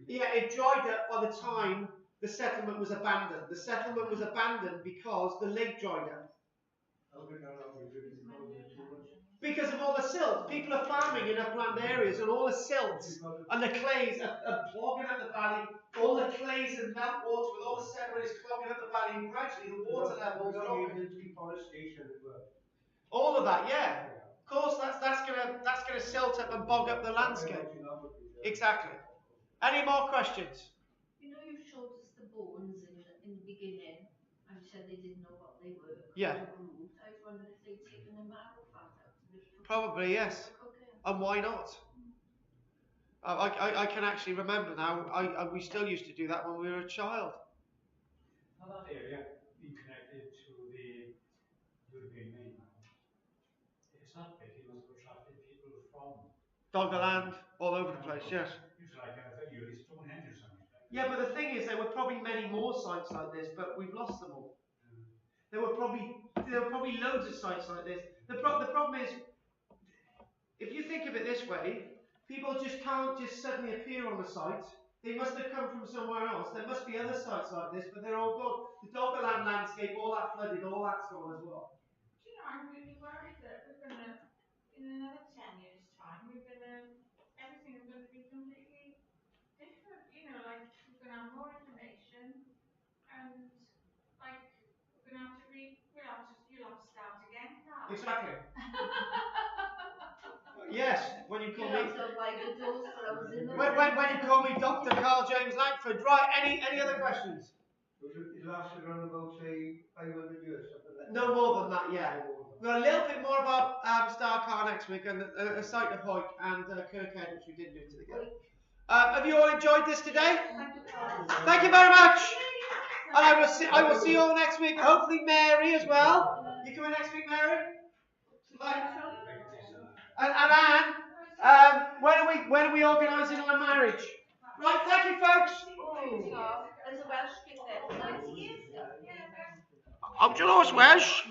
Yeah, it dried up by the time the settlement was abandoned. The settlement was abandoned because the lake dried up. Because of all the silt. People are farming in upland areas, and all the silt and the clays are clogging up the valley. All the clays and meltwater with all the sediment is clogging up the valley, and gradually the water level is dropping. All of that, yeah. Of course, that's gonna silt up and bog up the landscape. Exactly. Any more questions? You know, you showed us the bones in the beginning, and you said they didn't know what they were. Yeah. I was wondering if they'd taken the marrow fat out. Probably, yes. And why not? I can actually remember now. We still used to do that when we were a child. Now that area being connected to the European mainland, it's that big, it must have attracted people from Doggerland, all over the place, yes. It's like a early Stonehenge or something. Yeah, but the thing is, there were probably many more sites like this, but we've lost them all. There were probably loads of sites like this. The problem is, if you think of it this way, people just can't just suddenly appear on the site. They must have come from somewhere else. There must be other sites like this, but they're all gone. The Doggerland landscape, all that flooded, all that's gone as well. Do you know, I'm really worried that we're gonna, in another 10 years' time, everything is gonna be completely different. You know, like we're gonna have more information, and like you'll have to start again, Carl. Exactly. Yes, when you call me. When you call me Dr. Carl-James Langford. Right, any other questions? It lasted around about, say, 500 years, something like that. No more than that, yeah. We've got a little bit more about Carr next week, and a site of Hoyk and Kirkhead, which we did do together. Have you all enjoyed this today? Thank you very much. And I will see you all next week. Hopefully Mary as well. You coming next week, Mary? And Anne, when are we organising our marriage? Right, thank you, folks. There's a Welsh kid there. I'm George Welsh.